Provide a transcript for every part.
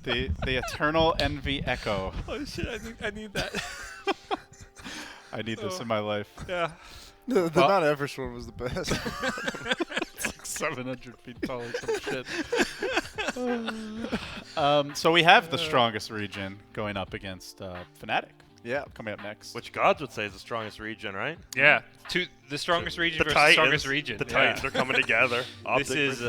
The eternal envy echo. Oh shit! I need that. I need this in my life. Yeah. The Well- Mount Everest one was the best. It's like 700 feet tall or some shit. So we have the strongest region going up against Fnatic Yeah. coming up next. Which gods would say is the strongest region, right? Yeah. The strongest region versus the strongest region. The Titans Yeah. are coming together. This is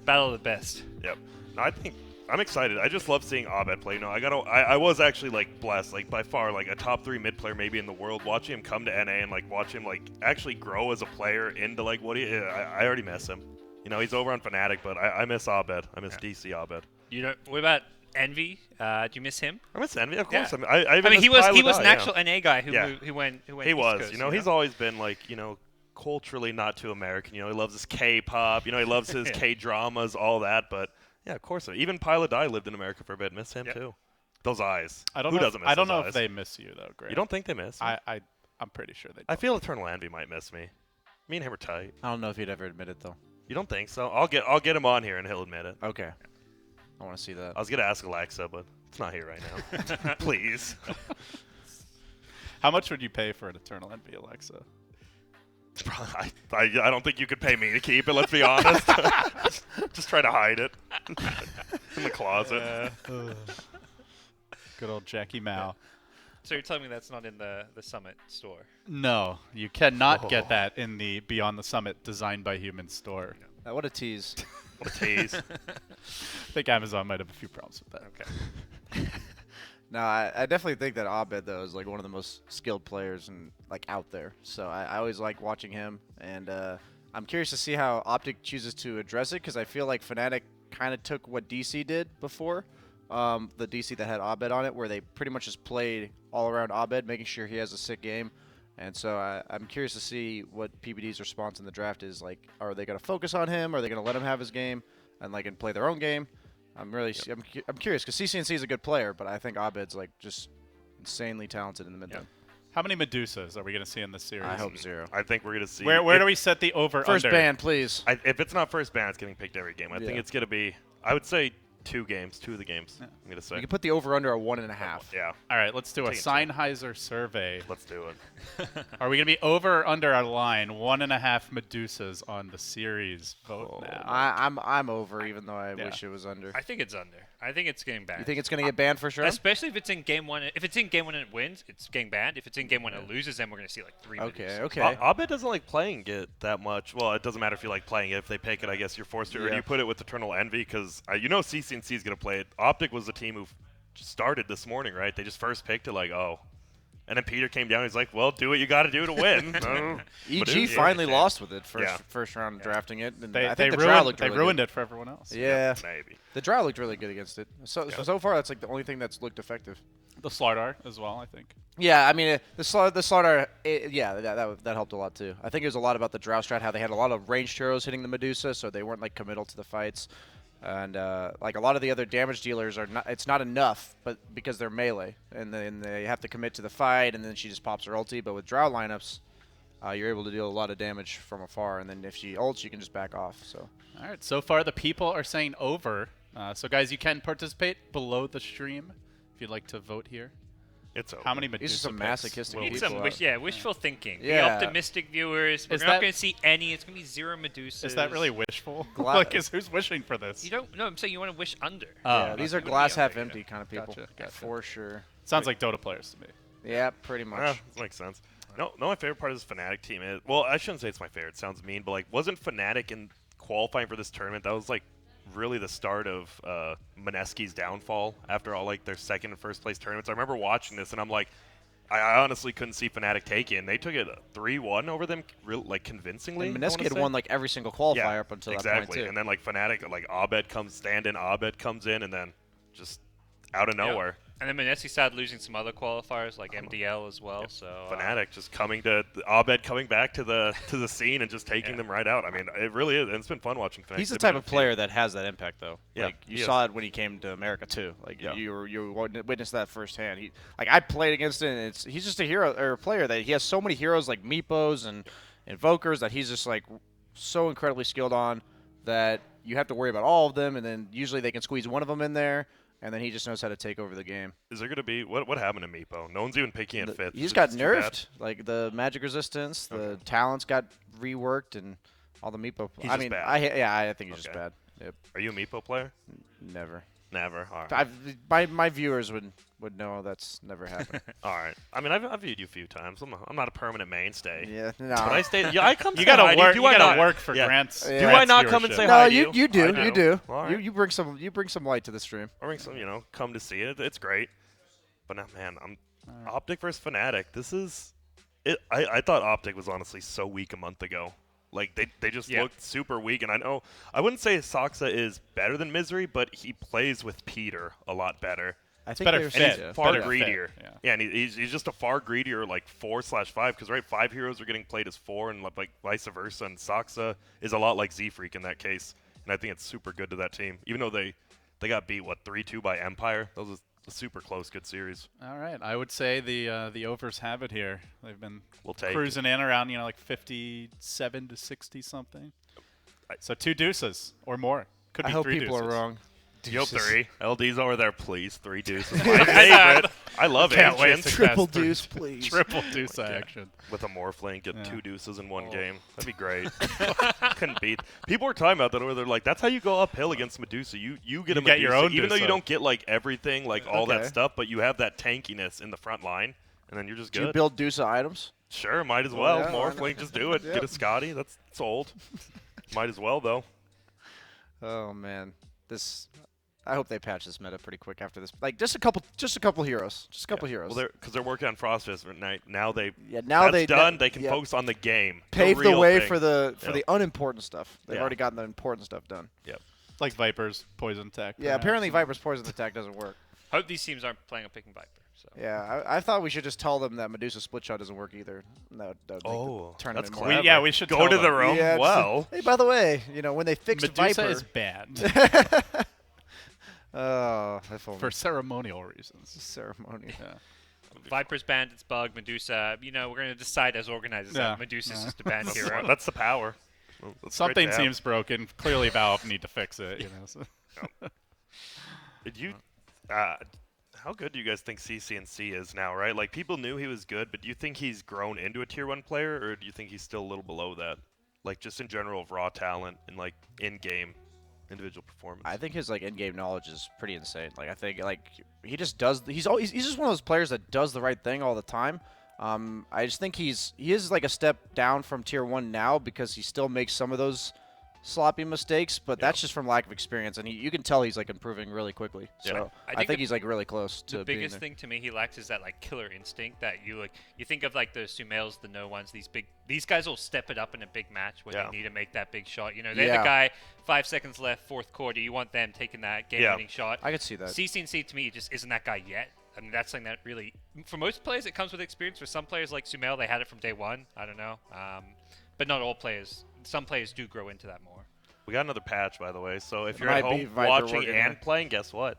battle of the best. Yep. No, I think I'm excited. I just love seeing Abed play. You know, I was actually like blessed, like by far, like a top 3 mid player maybe in the world. Watching him come to NA and like watch him like actually grow as a player into like what he. I already miss him. You know, he's over on Fnatic, but I miss Abed. I miss DC Abed. You know, what about Envy? Do you miss him? I miss Envy, of course. Yeah. I I mean, he was an yeah. actual NA guy who Yeah. who went. He East was. Coast, You know, he's always been like, you know, culturally not too American. You know, he loves his K-pop. You know, he loves his K-dramas, all that. But yeah, of course. Even Pilot Die lived in America for a bit. Miss him too. Those eyes. I don't Who know. doesn't miss I don't those know eyes? if they miss you though, Greg. You don't think they miss? Me? I'm pretty sure they do. I feel Eternal Envy might miss me. Me and him are tight. I don't know if he'd ever admit it though. You don't think so? I'll get him on here and he'll admit it. Okay. I want to see that. I was gonna ask Alexa, but it's not here right now. Please. How much would you pay for an Eternal Envy, Alexa? I don't think you could pay me to keep it. Let's be honest. Just try to hide it in the closet. Good old Jackie Mao. So you're telling me that's not in the Summit store? No, you cannot get that in the Beyond the Summit Designed by Humans store. What a tease. What a tease. I think Amazon might have a few problems with that. Okay. No, I definitely think that Abed though is like one of the most skilled players and like out there. So I always like watching him, and I'm curious to see how OpTic chooses to address it because I feel like Fnatic kind of took what DC did before, the DC that had Abed on it, where they pretty much just played all around Abed, making sure he has a sick game. And so I'm curious to see what PBD's response in the draft is. Like, are they going to focus on him? Are they going to let him have his game and like and play their own game? I'm curious because CCNC is a good player, but I think Abed's like just insanely talented in the mid lane. How many Medusas are we going to see in this series? I hope 0. I think we're gonna see. Where do we set the over First under? ban, please. If it's not first ban, it's getting picked every game. I think Yeah. it's gonna be. I would say 2 of the games. Yeah. I'm gonna say. You can put the over under at 1.5. Yeah, All right, let's do a Take it, Sennheiser survey. let's do it. Are we going to be over or under our line? 1.5 Medusas on the series vote now. I'm over, even though I Yeah. wish it was under. I think it's under. I think it's getting banned. You think it's gonna get banned for sure? Especially if it's in game 1. If it's in game 1 and it wins, it's getting banned. If it's in game 1 and it loses, then we're going to see like 3 Okay, Medusas. okay. Abed doesn't like playing it that much. Well, it doesn't matter if you like playing it. If they pick it, I guess you're forced to. Or do Yeah. you put it with Eternal Envy? Because you know CCNC is going to play it. OpTic was the team who started this morning, right? They just first picked it like, oh. And then Peter came down. He's like, well, do what you got to do to win. But EG it- finally yeah. lost with it Yeah. first round drafting it. And They, I they think the draw ruined, looked they really ruined good. it for everyone else. Yeah. Maybe. The draw looked really good against it. So far, that's like the only thing that's looked effective. The Slardar as well, I think. Yeah, I mean the slaughter. Yeah, that helped a lot too. I think it was a lot about the drow strat, how they had a lot of ranged heroes hitting the Medusa, so they weren't like committal to the fights, and like a lot of the other damage dealers are not. It's not enough, but because they're melee, and then they have to commit to the fight, and then she just pops her ulti. But with drow lineups, you're able to deal a lot of damage from afar, and then if she ults, you can just back off. So All right, so far the people are saying over. So guys, you can participate below the stream if you'd like to vote here. It's over. How many Medusa these are some picks masochistic will Need we people. some out. wishful thinking. Be Yeah. optimistic viewers. We're Is not that- going to see any. It's going to be 0 Medusas. Is that really wishful? Gla- like, who's wishing for this? You don't. No, I'm saying you want to wish under. Yeah, these are okay. glass Wouldn't be half under, empty kind of people. Gotcha. For sure. Sounds like Dota players to me. Yeah, pretty much. Yeah, that makes sense. No, my favorite part of this Fnatic team is, well, I shouldn't say it's my favorite. It sounds mean, but like, wasn't Fnatic in qualifying for this tournament? That was like really the start of Mineski's downfall after all like their second and first place tournaments. I remember watching this and I'm like, I honestly couldn't see Fnatic take it. And they took it 3-1 over them, like convincingly. And I Mineski wanna had say. won like every single qualifier Yeah, up until exactly. that point too. And then like Fnatic, like Abed comes Abed comes in, and then just out of Yeah. nowhere. And then Mineski started losing some other qualifiers like MDL as well. Yep. So Fnatic just coming to Abed coming back to the scene and just taking them right out. I mean, it really is. And it's been fun watching Fnatic. He's the They've been type of a player that has that impact, though. Yeah, Like you he saw is. it when he came to America too. Like Yeah. you witnessed that firsthand. I played against him, and he's just a hero or a player that he has so many heroes like Meepos and Invokers that he's just like so incredibly skilled on that you have to worry about all of them, and then usually they can squeeze one of them in there. and then he just knows how to take over the game. Is there gonna be what happened to Meepo? No one's even picking it fit. He just got nerfed. Like the magic resistance, the talents got reworked, and all the Meepo. He's I just mean, bad. I think he's just bad. Yep. Are you a Meepo player? Never. Never. All right. My viewers would know that's never happened. All right. I mean, I've viewed you a few times. I'm not a permanent mainstay. Yeah, no. But I stay. Yeah, I come. You gotta work. Do You I gotta not? work for Yeah. Grant's. Yeah. Do Grant's I not come and viewership. say No, hi to you I do. You do. All right. You bring some light to the stream. I bring some, come to see it. It's great. But now, man, I'm OpTic versus Fnatic. This is it. I thought OpTic was honestly so weak a month ago. Like they just looked super weak, and I wouldn't say Saksa is better than Misery, but he plays with Peter a lot better. I think better they're fit. And yeah. he's far Better greedier. fit, Yeah, and he's just a far greedier, like 4/5, because 5 heroes are getting played as 4, and like vice versa. And Saksa is a lot like Z-Freak in that case, and I think it's super good to that team. Even though they got beat 3-2 by Empire, that was a super close, good series. All right, I would say the overs have it here. They've been We'll take cruising in around like 57 to 60 something. So 2 deuces or more. Could I be hope 3 people deuces. are wrong. Yo, Deuces. 3. LD's over there, please. 3 deuces. My favorite. I love Can't wait Ancients to Triple cast 3 deuce, please. Triple deuce action. with a Morphling, get Yeah. 2 deuces in one game. That'd be great. Couldn't beat. People were talking about that, where they're like, that's how you go uphill against Medusa. You get a You Medusa, get your own even though you Dusa. don't get like everything, like all that Okay. stuff, but you have that tankiness in the front line, and then you're just Do good. you build Dusa items? Sure, might as Well, well. yeah, why not? Morphling, just do it. Yep. Get a Scotty. That's old. Might as well though. Oh man, I hope they patch this meta pretty quick after this. Like just a couple heroes, just a couple heroes. Well, because they're working on Frostfist right now. Now that's done. They can yeah, focus on the game. pave the real way thing. for the Yeah. unimportant stuff. They've Yeah. already gotten the important stuff done. Like Viper's poison tech. Yeah, perhaps. apparently Viper's poison attack doesn't work. Hope these teams aren't playing on picking Viper. So. Yeah, I thought we should just tell them that Medusa split shot doesn't work either. That would make Oh, the tournament that's more. clever. Yeah, we should go tell to them. the room. Yeah, Well, hey, by the way, when they fixed Medusa Viper, is banned oh, if only. for ceremonial reasons. ceremony. Yeah. Viper's banned, it's bug. Medusa, we're going to decide as organizers Yeah. that Medusa's just a banned that's, hero. that's the power. Well, that's great Something to have. seems broken. Clearly, Valve need to fix it. So. Did you? How good do you guys think CCNC is now? Right, like people knew he was good, but do you think he's grown into a tier 1 player, or do you think he's still a little below that? Like just in general of raw talent and like in-game individual performance. I think his in-game knowledge is pretty insane. Like I think he just does. He's just one of those players that does the right thing all the time. I just think he is like a step down from tier 1 now because he still makes some of those sloppy mistakes, but that's just from lack of experience, and you can tell he's improving really quickly. So I think he's really close to the being biggest there. thing to me he lacks is that killer instinct that you think of the Sumails, the no ones, these guys will step it up in a big match when they need to make that big shot. They're the guy 5 seconds left, 4th quarter, you want them taking that game-winning shot. I could see that. CCNC to me just isn't that guy yet. I mean, that's something that really, for most players, it comes with experience. For some players like Sumail, they had it from day one. I don't know. But not all players. Some players do grow into that more. We got another patch, by the way. So if It you're at might be home Viper watching working and there. playing, guess what?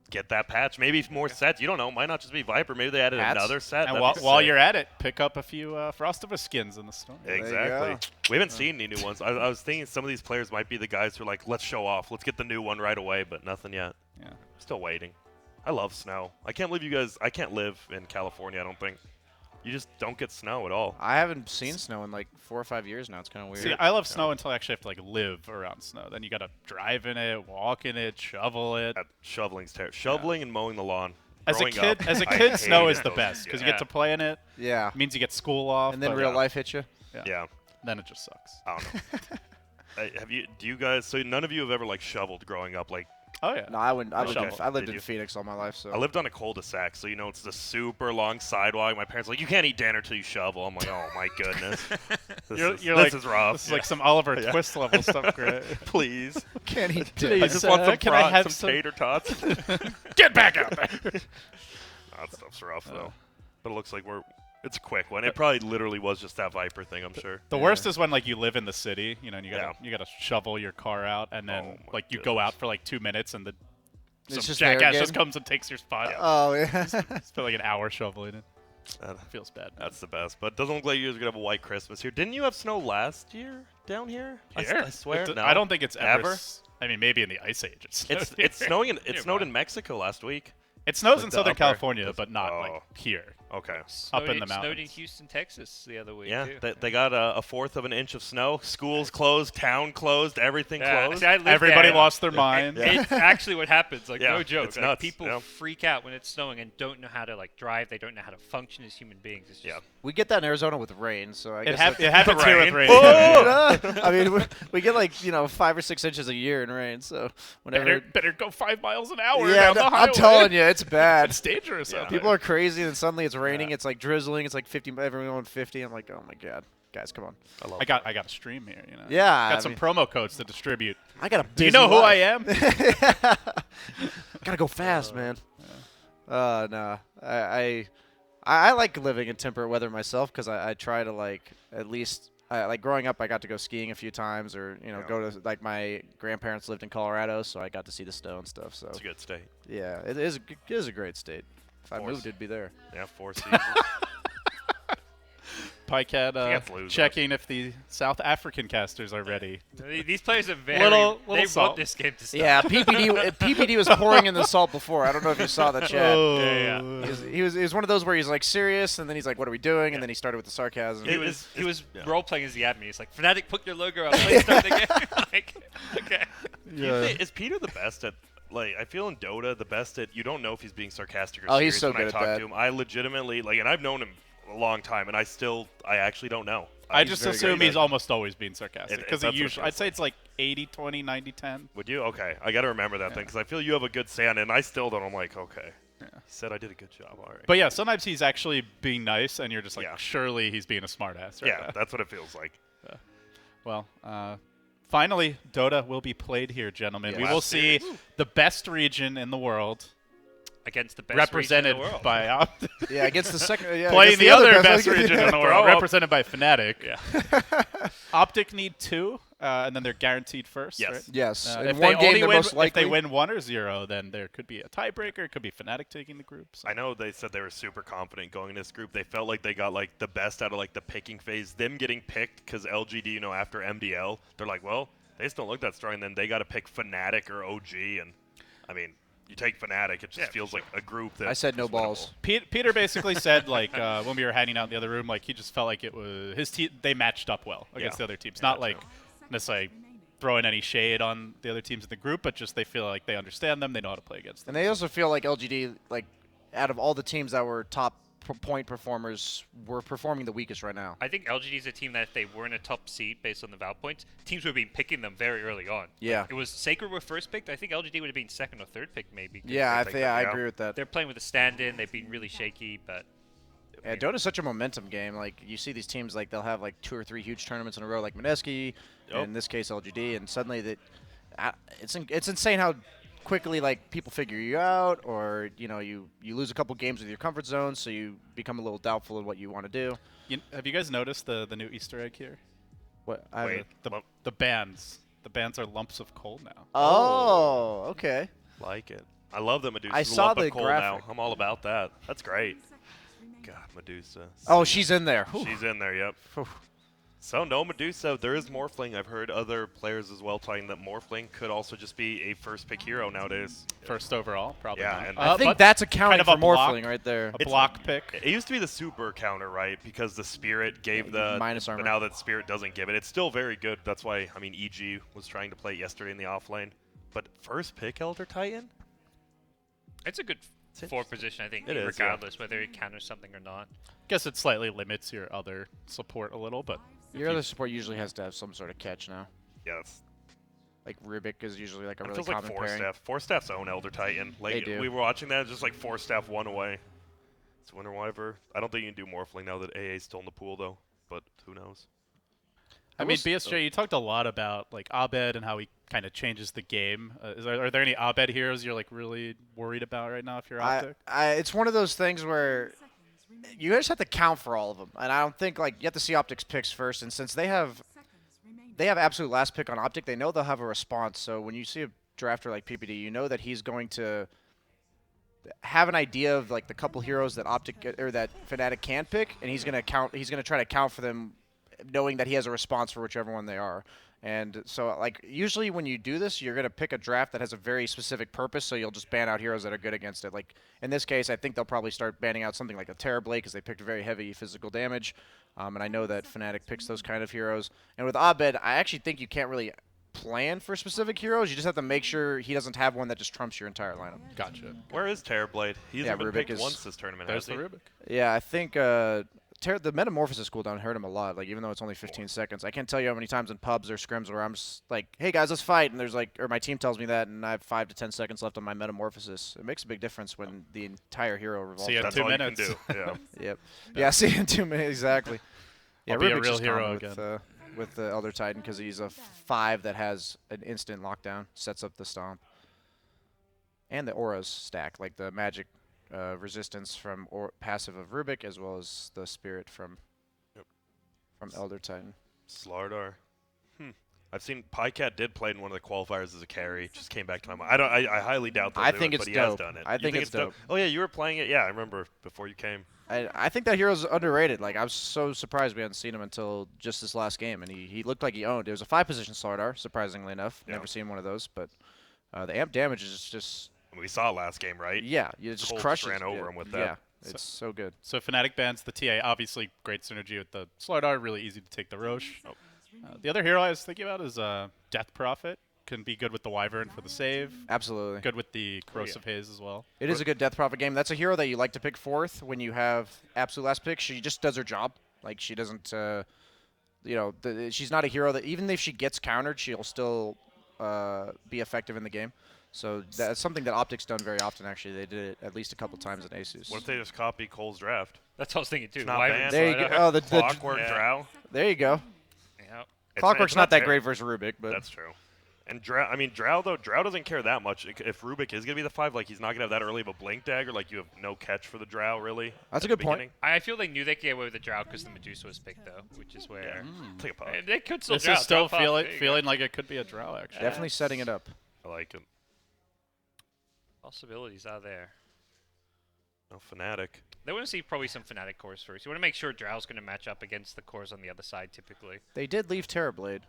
Get that patch. Maybe more sets. You don't know. Might not just be Viper. Maybe they added Hats? another set. And That'd while, be while sick. you're at it, pick up a few Frostivus skins in the store. you Exactly. go. We haven't seen any new ones. I was thinking some of these players might be the guys who are like, let's show off. Let's get the new one right away, but nothing yet. Yeah. Still waiting. I love snow. I can't believe you guys. I can't live in California, I don't think. You just don't get snow at all. I haven't seen snow in 4 or 5 years now. It's kind of weird. See, I love snow until I actually have to live around snow. Then you got to drive in it, walk in it, shovel it. Shoveling's terrible. Shoveling and mowing the lawn. As a Growing kid, up, as a I kid, snow hated is the those. best because you Yeah. get to play in it. yeah. It means you get school off. And then but real life hits you. Yeah. Then it just sucks. I don't know. Do you guys? So none of you have ever shoveled growing up? Oh yeah. No, I wouldn't. I Shovel. lived Did in you? Phoenix all my life, so I lived on a cul-de-sac, so it's the super long sidewalk. My parents are like, you can't eat dinner till you shovel. I'm like, oh my goodness, this is rough. This is like some Oliver Twist level stuff, Grant. Please, can't eat Please, dinner. I just want some, can I have some tater tots. Get back out there. That stuff's rough though, but it looks like it's a quick one. It probably literally was just that Viper thing, I'm sure. The worst is when you live in the city, and you Yeah. gotta shovel your car out, and then Oh, my you go out for 2 minutes, and some just there jackass again? just comes and takes your spot. Oh yeah. Spent an hour shoveling it. That- Feels bad. That's the best. But it doesn't look like you guys are gonna have a white Christmas here. Didn't you have snow last year down here? Here? I swear. It- No. I don't think it's ever. Ever? I mean, maybe in the Ice Age. It's snowing. It snowed in Mexico last week. It snows Like in the Southern upper- California, but not like here. Okay. Up in the Snowed in mountains. Houston, Texas the other week, Yeah, too. they got a fourth of an inch of snow. Schools closed, town closed, everything closed. See, I lived Everybody there. lost their mind. It's actually what happens. Like, Yeah, no joke. it's Like, nuts, people yeah. freak out when it's snowing and don't know how to like drive. They don't know how to function as human beings. It's just, Yeah. We get that in Arizona with rain, so I It, guess it happens here with rain. I mean, we get like 5 or 6 inches a year in rain, so whenever. Better go 5 miles an hour Yeah, down the highway. I'm telling you, it's bad. It's dangerous out People there. are crazy, and suddenly it's raining. It's like drizzling. It's like 50. Everyone going 50. I'm like, oh my god, guys, come on. I got a stream here, you know. Yeah, Got I some mean- promo codes to distribute. I got a. Do you know who I am? Gotta go fast, man. No, I like living in temperate weather myself because I try to like at least like growing up I got to go skiing a few times or go to like my grandparents lived in Colorado, so I got to see the snow and stuff. So It's a good state. yeah, it is a great state. If I Course. moved, it'd be there. Yeah, 4 seasons. PyCat Can't lose checking if the South African casters are ready. These players are very. Little they salt. want this game to start. Yeah, PPD was pouring in the salt before. I don't know if you saw the chat. Yeah. He was one of those where he's like serious, and then he's like, "What are we doing?" And then he started with the sarcasm. He was role playing as the admin. He's like, Fnatic, put your logo up. Please start the game. Like, okay. Is Peter the best at? Like, I feel in Dota the best at. You don't know if he's being sarcastic or Oh, serious he's so when I good at talk that. to him. I legitimately and I've known him a long time, and I actually don't know. I He's just very assume good. he's almost always being sarcastic because that's what it usually feels I'd say it's like 80-20, 90-10. Would you? Okay, I got to remember that thing because I feel you have a good say on it, and I still don't. I'm like, okay. Yeah. He said I did a good job. All right. But yeah, sometimes he's actually being nice, and you're just like, Yeah. surely he's being a smartass. Right yeah, now. that's what it feels like. Well, finally, Dota will be played here, gentlemen. Yes. We will Last see series. the best region in the world Against the best represented region in the world. by OpTic. Yeah, against the second. Yeah, Playing against the other best best region in the Throw world, up. represented by Fnatic. Yeah. OpTic need 2, and then they're guaranteed first. Yes. Right? Yes. In If one they game, only they're win, most likely. if they win 1 or 0, then there could be a tiebreaker. It could be Fnatic taking the group. So. I know they said they were super confident going in this group. They felt like they got like the best out of like the picking phase. Them getting picked because LGD, after MDL, they're like, well, they just don't look that strong. And then they got to pick Fnatic or OG, and I mean, you take Fnatic, it just feels like a group that I said no is winnable. balls. Peter basically said, like, when we were hanging out in the other room, like, he just felt like it was his team. They matched up well against Yeah. the other teams. Yeah, Not like necessarily throwing any shade on the other teams in the group, but just they feel like they understand them. They know how to play against them. And they also feel like LGD, like, out of all the teams that were top point performers, were performing the weakest right now. I think LGD is a team that if they weren't a top seed based on the Val points, teams would have been picking them very early on. Yeah. Like, it was Sacred were first picked. I think LGD would have been second or third pick maybe. 'cause Yeah, think I that, agree with that. They're playing with a stand-in. They've been really shaky, but Yeah, Dota's such a momentum game. Like, you see these teams, like, they'll have, like, 2 or 3 huge tournaments in a row, like Mineski, Yep. in this case LGD, and suddenly it's insane how quickly, like, people figure you out, or, you lose a couple games with your comfort zone, so you become a little doubtful of what you want to do. Have you guys noticed the new Easter egg here? What? Wait, The bands. The bands are lumps of coal now. Oh, okay. like it. I love that Medusa. I saw the coal graphic. now. I'm all about that. That's great. God, Medusa. Oh, she's in there. Whew. She's in there. Yep. Whew. So no Medusa. There is Morphling. I've heard other players as well talking that Morphling could also just be a first pick hero nowadays. First overall, probably Yeah, not. and I think but that's accounting kind of for a block. Morphling right there. a block pick. It used to be the super counter, right? Because the Spirit gave the minus armor. But now that Spirit doesn't give it, it's still very good. That's why EG was trying to play it yesterday in the offlane. But first pick Elder Titan. it's a good four position, I think, It is, yeah. regardless whether it counters something or not. Guess it slightly limits your other support a little, but Your other support usually has to have some sort of catch now. Yeah, Like Rubik is usually like a it really feels like common pairing. Four staff's own Elder Titan. Like They do. we were watching that, it's just like four staff one away. It's winner whatever. I don't think you can do Morphling now that AA is still in the pool though. But who knows? I mean, BSJ, you talked a lot about like Abed and how he kind of changes the game. Are there any Abed heroes you're like really worried about right now if you're OpTic? It's one of those things where you just have to count for all of them, and I don't think like you have to see OpTic's picks first. And since they have absolute last pick on OpTic, they know they'll have a response. So when you see a drafter like PPD, you know that he's going to have an idea of like the couple heroes that OpTic or that Fnatic can't pick, and he's gonna try to count for them, knowing that he has a response for whichever one they are. And so, like, usually when you do this, you're going to pick a draft that has a very specific purpose, so you'll just ban out heroes that are good against it. Like, in this case, I think they'll probably start banning out something like a Terrorblade because they picked very heavy physical damage. And I know that Fnatic picks those kind of heroes. And with Abed, I actually think you can't really plan for specific heroes. You just have to make sure he doesn't have one that just trumps your entire lineup. Gotcha. Where is Terrorblade? He's been Rubik picked is, once this tournament, There's has the he? Rubik. Yeah, I think the Metamorphosis cooldown hurt him a lot. Like, even though it's only 15 seconds, I can't tell you how many times in pubs or scrims where I'm just like, "Hey guys, let's fight," and there's like, or my team tells me that, and I have 5 to 10 seconds left on my Metamorphosis. It makes a big difference when the entire hero revolves. See you in That's 2 all minutes. you can do. Yeah. Yep. Yeah, see you in 2 minutes exactly. Yeah, I'll be a Rubik's real just hero common again. with the Elder Titan because he's a 5 that has an instant lockdown, sets up the stomp, and the auras stack, like the magic resistance from passive of Rubik as well as the spirit from Elder Titan. Slardar. I've seen Pycat did play in one of the qualifiers as a carry. Just came back to my mind. I highly doubt that. I think it's but he has dope. done it. I You think it's dope. Oh yeah, you were playing it. Yeah, I remember before you came. I think that hero's underrated. Like, I was so surprised we hadn't seen him until just this last game, and he looked like he owned. It was a 5-position Slardar, surprisingly enough. Yeah. Never seen one of those, but the amp damage is just We saw it last game, right? yeah, you just Cole crushes. ran over yeah, him with that. Yeah, it's so good. So Fnatic bans the TA. Obviously, great synergy with the Slardar. Really easy to take the Roche. The other hero I was thinking about is Death Prophet. Can be good with the Wyvern for the save. Absolutely. Good with the Corrosive Haze as well. It is a good Death Prophet game. That's a hero that you like to pick fourth when you have absolute last pick. She just does her job. Like, she doesn't, she's not a hero that, even if she gets countered, she'll still be effective in the game. So that's something that OpTic's done very often, actually. They did it at least a couple times in Asus. What if they just copy Cole's draft? That's what I was thinking too. It's not Wyvern banned. There you Slardar. go. Oh, the Clockwork Drow. There you go. Yeah. Clockwork's not that great versus Rubik, but That's true. And Drow though, Drow doesn't care that much. If Rubik is gonna be the 5, like he's not gonna have that early of a blink dagger. Like you have no catch for the Drow really. That's at a the good point. beginning. I feel they knew they could get away with the Drow because the Medusa was picked though, which is where Take a puff. they could still This drow. is still drop off. There you feeling go. like it could be a Drow, actually. definitely setting it up. I like it. Possibilities are there. No Fnatic. They want to see probably some Fnatic cores first. You want to make sure Drow's going to match up against the cores on the other side typically. They did leave Terrorblade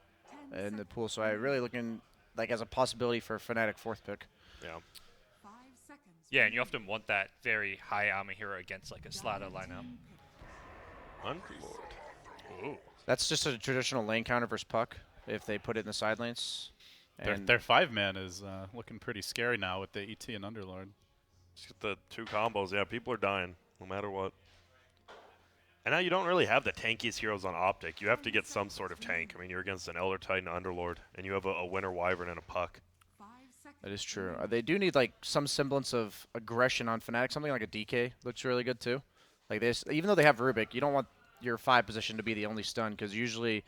in the pool, so I'm really looking like as a possibility for Fnatic fourth pick. Yeah. Yeah, and you often want that very high armor hero against like a Slardar lineup. Underlord. Ooh. That's just a traditional lane counter versus Puck if they put it in the side lanes. And Their 5-man is looking pretty scary now with the ET and Underlord. Just get the 2 combos. Yeah, people are dying no matter what. And now you don't really have the tankiest heroes on OpTic. You have to get some sort of tank. I mean, you're against an Elder Titan Underlord, and you have a Winter Wyvern and a Puck. that is true. They do need like some semblance of aggression on Fnatic. Something like a DK looks really good too. Like this, even though they have Rubik, you don't want your 5 position to be the only stun because usually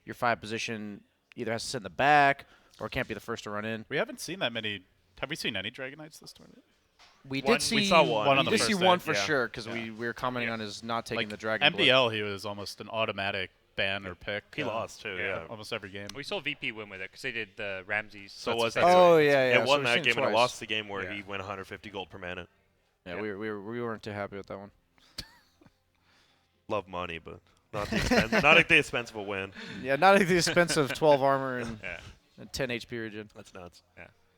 your 5 position either has to sit in the back or can't be the first to run in. We haven't seen that many. Have we seen any Dragon Knights this tournament? We One- did see we saw one. One on we the did see first one day, for yeah. sure because Yeah. we were commenting on his not taking Like the Dragon Blood. MDL, he was almost an automatic ban or pick. He lost too, yeah. Almost every game. We saw VP win with it because they did the Ramses. So That's was exactly Oh right. yeah, yeah. It so won we've that seen game and it twice. lost the game where Yeah. he went 150 gold per minute. Yeah, Yeah. we weren't too happy with that one. Love money, but not the expense, not at the expense of a win. Yeah, not at the expense of 12 armor and, Yeah. and 10 HP regen. That's nuts.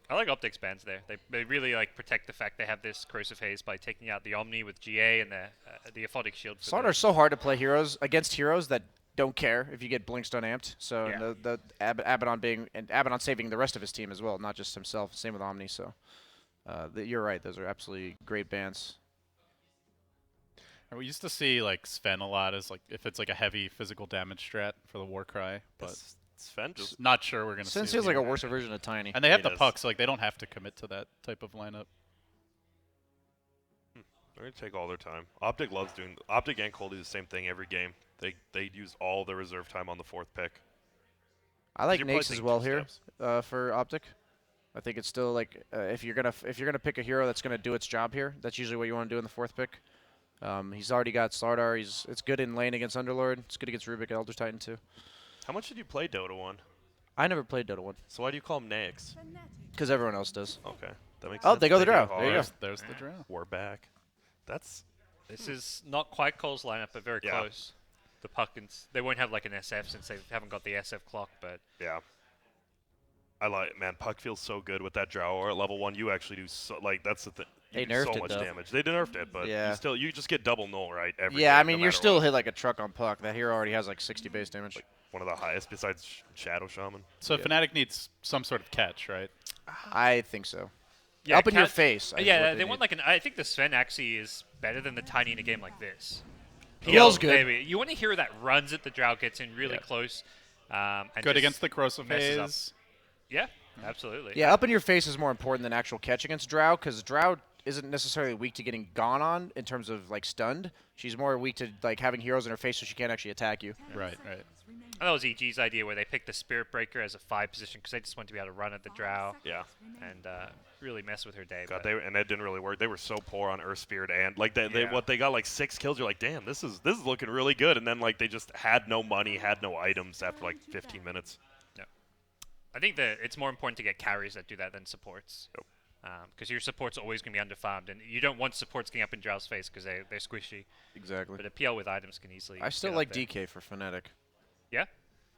I like OpTic's bans there. They really like protect the fact they have this Corrosive Haze by taking out the Omni with GA and the Aphotic Shield. For Sardar's so hard to play heroes against heroes that don't care if you get blinkstun amped. So Yeah. the Abaddon saving the rest of his team as well, not just himself. Same with Omni. So you're right; those are absolutely great bans. And we used to see like Sven a lot as like if it's like a heavy physical damage strat for the Warcry, but Sven just not sure we're gonna see. Since it feels like a here. worse version of Tiny. And they have He the does. pucks, so like they don't have to commit to that type of lineup. they're gonna take all their time. OpTic loves doing. OpTic and Cole do the same thing every game. They use all their reserve time on the 4th pick. I like You're probably Nace as thinking well 2 here steps. for OpTic. I think it's still like if you're gonna pick a hero that's gonna do its job here, that's usually what you want to do in the 4th pick. He's already got Slardar. It's good in lane against Underlord. It's good against Rubik and Elder Titan too. How much did you play Dota 1? I never played Dota 1 So why do you call him Naix? because everyone else does. Okay, that makes Oh, sense. they go the get Drow. There you ours. go. There's the draw. We're back. That's This is not quite Cole's lineup, but very Yeah. close. the puck, and they won't have like an SF since they haven't got the SF clock. But yeah. I like, man, puck feels so good with that Drow or at level 1. You actually do so, like, that's the thing. They do nerfed so it, much though. damage. They nerfed it, but Yeah. you just get double null, right? Every Yeah, game, I mean, no you're matter still what. hit like a truck on puck. That hero already has like 60 base damage. Like, one of the highest besides Shadow Shaman. So Yeah. Fnatic needs some sort of catch, right? I think so. yeah, Up in your Cat- face. is Yeah, what they need. want like an. I think the Sven actually is better than the Tiny in a game like this. PL's PL, good. Baby. You want a hero that runs at the Drow, gets in really Yeah. close. And Good just against the corrosive messes up. phase. Yeah, absolutely. Yeah, up in your face is more important than actual catch against Drow, because Drow isn't necessarily weak to getting gone on in terms of like stunned. She's more weak to like having heroes in her face so she can't actually attack you. Right, right. And that was EG's idea where they picked the Spirit Breaker as a 5 position because they just wanted to be able to run at the Drow Yeah. and really mess with her day. God, but- and that didn't really work. They were so poor on Earth Spirit, and like they Yeah. they got like 6 kills. You're like, damn, this is looking really good. And then like they just had no money, had no items after like 15 minutes. I think that it's more important to get carries that do that than supports. Yep. Because your support's always going to be underfarmed, and you don't want supports getting up in Drow's face because they're squishy. Exactly. But a PL with items can easily. I still get up like there. DK for Fnatic. Yeah,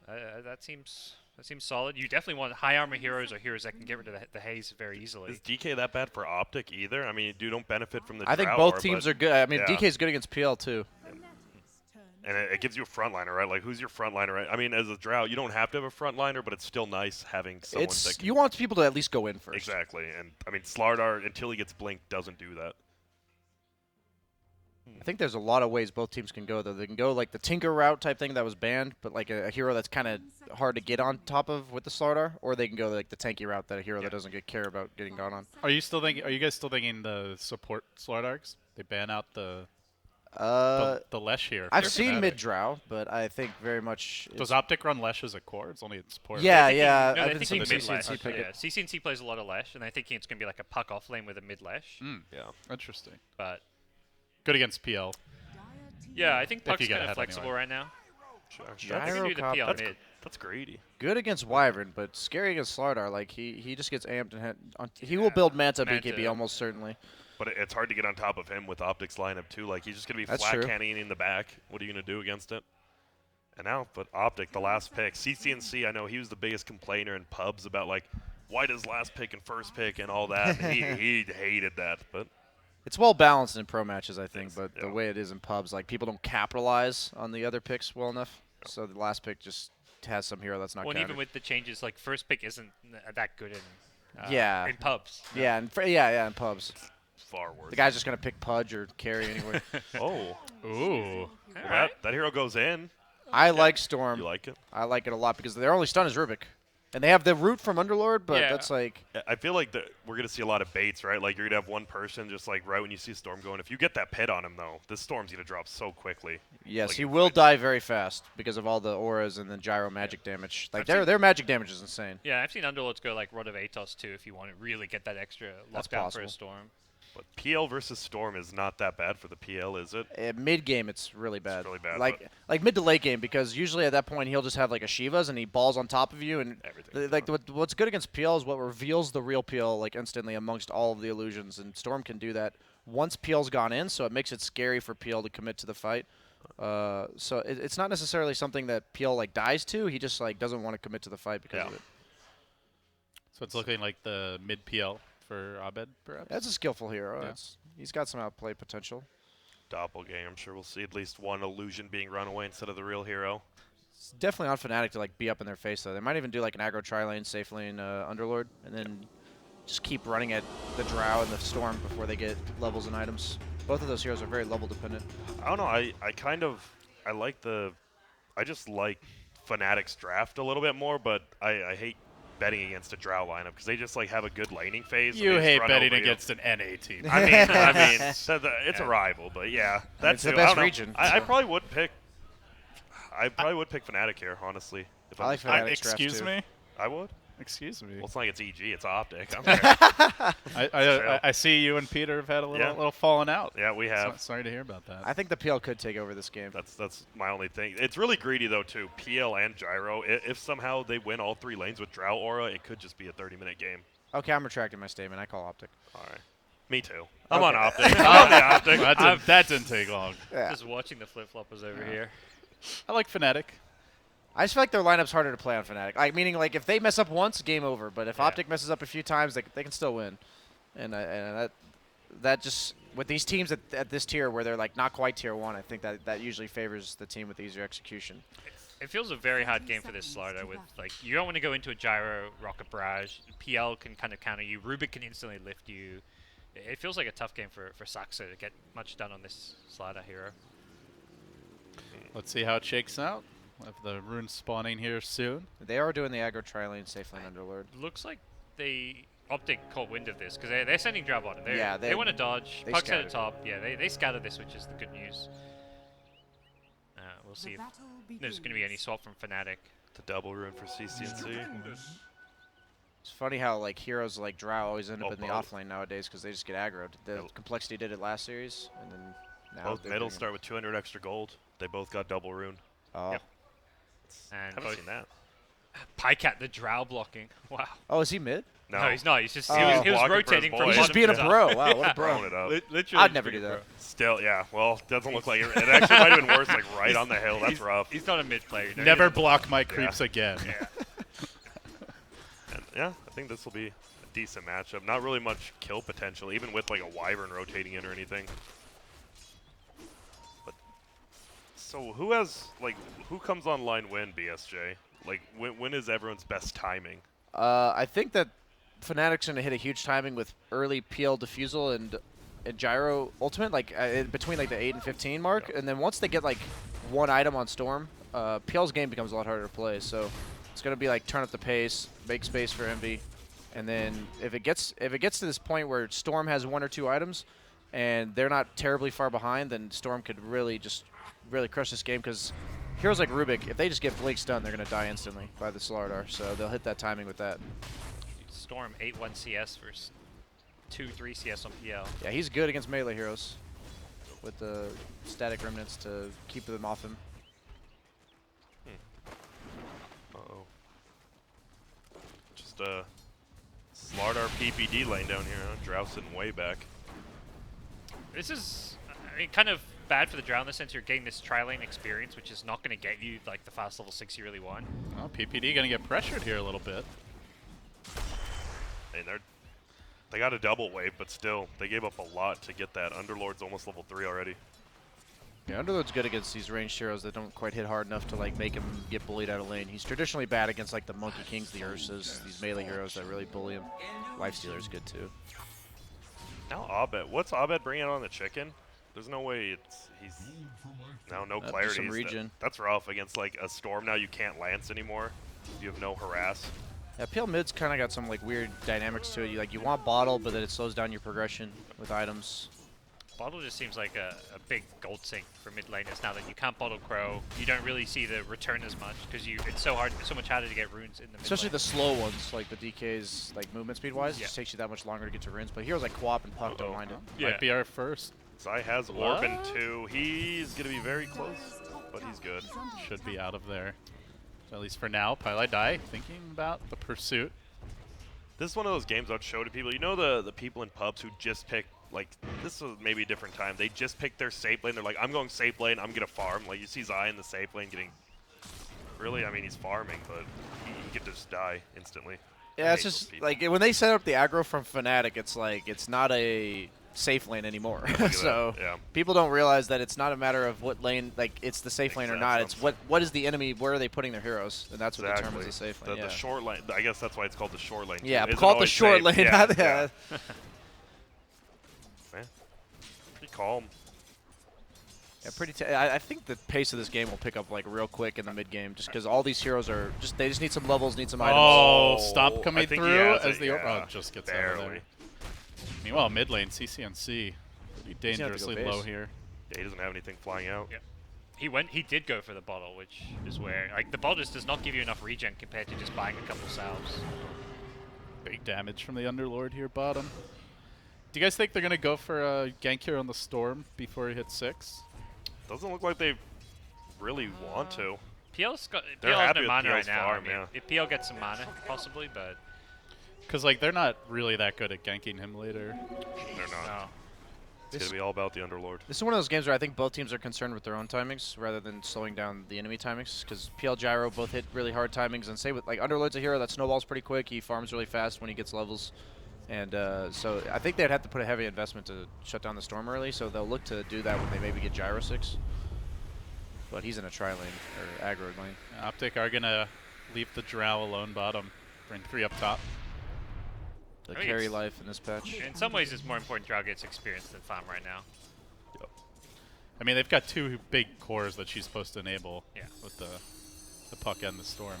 that seems solid. You definitely want high armor heroes or heroes that can get rid of the haze very easily. Is DK that bad for OpTic either? I mean, you don't benefit from the I think Drow both aura, teams but- are good. I mean, yeah. DK's good against PL too. And it gives you a frontliner, right? Like, who's your frontliner, right? I mean, as a Drow, you don't have to have a frontliner, but it's still nice having someone that It's can... you want people to at least go in first. Exactly. And, I mean, Slardar, until he gets blinked, doesn't do that. I think there's a lot of ways both teams can go, though. They can go like the Tinker route type thing that was banned, but like a hero that's kind of hard to get on top of with the Slardar, or they can go like the tanky route that a hero that doesn't care about getting gone on. Are you guys still thinking the support Slardarks? They ban out the Lesh here. I've for seen Fnatic. mid Drow, but I think very much. Does it's- OpTic run Lesh as a core? It's only in support. Yeah, I think yeah. No, I've they're been thinking seeing mid lash. CCNC pick it. Yeah, CCNC plays a lot of lash, and I think it's going to be like a puck off lane with a mid lash. Yeah. Interesting. But Good against PL. yeah, I think If puck's you get kind of ahead flexible anyway. right now. Sure. I can do the Gyrocop, PL That's, mid. that's greedy. Good against Wyvern, but scary against Slardar. Like he just gets amped and he will build Manta Manta. BKB almost certainly. But it's hard to get on top of him with OpTic's lineup, too. Like, he's just going to be That's flat true. canning in the back. What are you going to do against it? And now, but OpTic, the last pick. CCNC, I know he was the biggest complainer in pubs about, like, why does last pick and first pick and all that? And he hated that, but... It's well balanced in pro matches, I think, Yes, but the yeah. way it is in pubs, like people don't capitalize on the other picks well enough. So the last pick just has some hero that's not Well, and counted. even with the changes, like first pick isn't that good in Yeah. in pubs. yeah, and yeah, in pubs. Far worse. The guy's just gonna pick Pudge or carry anyway. Oh, Ooh. well, that hero goes in. I like Storm. You like it? I like it a lot because their only stun is Rubik. And they have the root from Underlord, but Yeah. that's like I feel like we're going to see a lot of baits, right? Like, you're going to have one person just, like, right when you see a Storm going. If you get that pit on him, though, this Storm's going to drop so quickly. yes, Like, he in will fights. die very fast because of all the auras and the gyro magic damage. Like their magic damage is insane. Yeah, I've seen Underlords go like Rod of Atos too if you want to really get that extra That's lockdown for a possible. storm. But PL versus Storm is not that bad for the PL, is it? Mid game, it's really bad. really bad, Like mid to late game, because usually at that point he'll just have like a Shivas and he balls on top of you, and Everything. what's good against PL is what reveals the real PL like instantly amongst all of the illusions, and Storm can do that once PL's gone in, so it makes it scary for PL to commit to the fight. So it's not necessarily something that PL like dies to. He just like doesn't want to commit to the fight because Yeah. of it. So it's looking like the mid PL for Abed, perhaps. That's a skillful hero. Yeah. He's got some outplay potential. Doppelganger. I'm sure we'll see at least one illusion being run away instead of the real hero. It's definitely on Fnatic to like be up in their face though. They might even do like an aggro tri-lane, safe lane, Underlord, and then just keep running at the Drow and the Storm before they get levels and items. Both of those heroes are very level dependent. I don't know. I just like Fnatic's draft a little bit more, but I hate betting against a Drow lineup because they just like have a good laning phase. and You they just hate run betting over you. against an NA team. I mean, it's a rival, but yeah, that's it's the who- best I don't know. region, I so. probably would pick. I probably would pick Fnatic here, honestly. If I like I'm- Fnatic's draft Excuse too. me? I would. Excuse me. Well, it's not like it's EG, it's OpTic. I'm sorry. I see you and Peter have had a Yeah. little falling out. Yeah, we have. Sorry to hear about that. I think the PL could take over this game. That's my only thing. It's really greedy though too. PL and Gyro. If somehow they win all 3 lanes with Drow Aura, it could just be a 30-minute game. Okay, I'm retracting my statement. I call OpTic. All right. Me too. I'm on Okay. OpTic. I'm on the OpTic. Well, that didn't take long. Yeah. Just watching the flip floppers over here. I like Fnatic. I just feel like their lineup's harder to play on Fnatic. Like meaning like if they mess up once, game over. But if OpTic messes up a few times, they can still win. And that just with these teams at this tier where they're like not quite tier 1, I think that usually favors the team with easier execution. It feels a very hard game for this Slider with, like, you don't want to go into a gyro, rocket barrage. PL can kind of counter you. Rubik can instantly lift you. It feels like a tough game for Saxo to get much done on this Slider hero. Let's see how it shakes out. We'll have the runes spawning here soon. They are doing the aggro tri-lane safe lane Underlord. Looks like OpTic caught wind of this because they're sending Drow bottom. They want to dodge. They Puck's at scouted. the top. Yeah, they scouted this, which is the good news. We'll see if there's going to be any swap from Fnatic. The double rune for CCNC. It's funny how like heroes like Drow always end up in the both. offlane nowadays because they just get aggroed. The Complexity did it last series, and then now Both middle start with 200 extra gold. They both got double rune. Oh. Yep. And Haven't seen that. Pycat, the Drow blocking. Wow. Oh, is he mid? No, he's not. He's just Oh. he was Blocking for his rotating from boy. He's He's just bottom being to a top. bro. Wow, what a bro. Throwing it up. Literally I'd never being do a that. Still, yeah. Well, doesn't look like it. It actually might have been worse, like right on the hill. That's rough. He's not a mid player. You know? Never block my creeps again. Yeah. And yeah, I think this will be a decent matchup. Not really much kill potential, even with like a Wyvern rotating in or anything. But so who comes online when BSJ? Like when is everyone's best timing? I think that Fnatic's going to hit a huge timing with early PL Diffusal and Gyro Ultimate, like between like the 8 and 15 mark. And then once they get like one item on Storm, PL's game becomes a lot harder to play. So it's going to be like turn up the pace, make space for Envy. And then if it gets to this point where Storm has 1 or 2 items and they're not terribly far behind, then Storm could really crush this game because heroes like Rubik, if they just get Blink stunned, they're going to die instantly by the Slardar. So they'll hit that timing with that. Storm 8-1 CS versus 2-3 CS on PL. Yeah, he's good against melee heroes with the static remnants to keep them off him. Uh-oh. Just Slardar PPD lane down here, huh? Drow sitting way back. This is, I mean, kind of bad for the Drow in the sense you're getting this tri-lane experience, which is not going to get you like the fast level 6 you really want. Well, PPD going to get pressured here a little bit. I mean, they got a double wave, but still, they gave up a lot to get that. Underlord's almost level 3 already. Yeah, Underlord's good against these ranged heroes that don't quite hit hard enough to like make him get bullied out of lane. He's traditionally bad against like the Monkey Kings, the Ursas, these melee heroes that really bully him. Lifestealer's good too. Now Abed. What's Abed bringing on the chicken? There's no way he's... No clarity. some regen. That's rough against like a Storm. Now you can't Lance anymore. You have no harass. Yeah, PL mid's kind of got some like weird dynamics to it. You want bottle, but then it slows down your progression with items. Bottle just seems like a big gold sink for mid laners now that you can't bottle Crow. You don't really see the return as much because it's so much harder to get runes in the mid Especially lane. the slow ones, like the DK's like movement speed wise, it Yeah. just takes you that much longer to get to runes. But heroes like Quap and Puck don't mind it. Yeah. Might be our first. Zai has Orb in 2. He's going to be very close, but he's good. Should be out of there. So at least for now, Pylai Die thinking about the pursuit. This is one of those games I'd show to people. You know the people in pubs who just pick, like, this was maybe a different time. They just pick their safe lane. They're like, I'm going safe lane, I'm going to farm. Like, you see Zai in the safe lane getting... Really, I mean, he's farming, but he could just die instantly. Yeah, I it's hate those just people. like when they set up the aggro from Fnatic, it's like it's not a safe lane anymore. So yeah. people don't realize that it's not a matter of what lane, like it's the safe lane or not. Exactly. It's what is the enemy, where are they putting their heroes, and that's what determines the safe lane. The short lane. I guess that's why it's called the short lane. Yeah, Isn't call it the always short safe. lane. Yeah, not yeah. the- Man, pretty calm. Yeah, I think the pace of this game will pick up like real quick in the mid game, just because all these heroes are they just need some levels, need some items. Oh, Oh, stop I coming think he through has as it, the yeah. oh, just gets out of Barely. there. Meanwhile, mid lane, CCNC, pretty dangerously base. low here. Yeah, he doesn't have anything flying out. Yeah. He did go for the bottle, which is where like the bottle just does not give you enough regen compared to just buying a couple salves. Big damage from the Underlord here bottom. Do you guys think they're going to go for a gank here on the Storm before he hits 6? Doesn't look like they really want to. PL's They're has happy no with mana right PL's now. farm, I mean, yeah. if PL gets some mana, possibly, but Because like they're not really that good at ganking him later. They're not. no. It's going to be all about the Underlord. This is one of those games where I think both teams are concerned with their own timings rather than slowing down the enemy timings, because PL Gyro both hit really hard timings, and say with like Underlord's a hero that snowballs pretty quick. He farms really fast when he gets levels, and so I think they'd have to put a heavy investment to shut down the Storm early. So they'll look to do that when they maybe get Gyro 6. But he's in a tri-lane or aggro lane. OpTic are gonna leave the Drow alone bottom, bring 3 up top. The I mean, carry life in this patch. In some ways, it's more important Drow gets experience than farm right now. Yep. I mean, they've got 2 big cores that she's supposed to enable. Yeah. With the Puck and the Storm.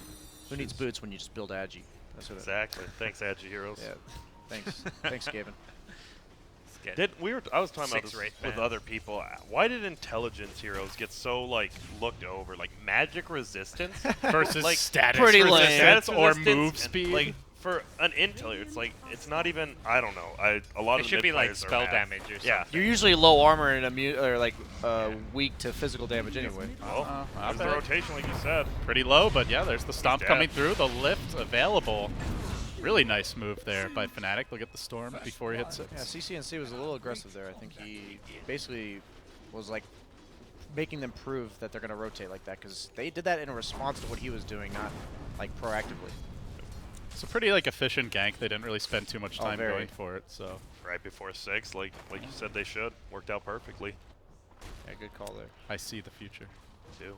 Who needs boots when you just build Agi? That's what Exactly. Thanks, Agi Heroes. Yeah. Thanks. Thanks, Gavin. I was talking about this Six-rate with ban. other people. Why did intelligence heroes get so like looked over? Like magic resistance Versus like status pretty lame. resistance status or resistance move and, speed. Like for an intel, it's like it's not even. I don't know. A lot It of should the be like mid-players are spell mad. damage or something. Yeah. You're usually low armor and immune, or like weak to physical damage anyway. Well, there's the OpTic. rotation, like you said. Pretty low, but yeah, there's the stomp dead. coming through. The lift available. Really nice move there by Fnatic. Look at the Storm before he hits it. Yeah, CCNC was a little aggressive there. I think he basically was like making them prove that they're going to rotate like that, because they did that in response to what he was doing, not like proactively. It's a pretty like efficient gank. They didn't really spend too much time very. going for it. So Right before 6, like you said they should. Worked out perfectly, Yeah, good call there. I see the future. too.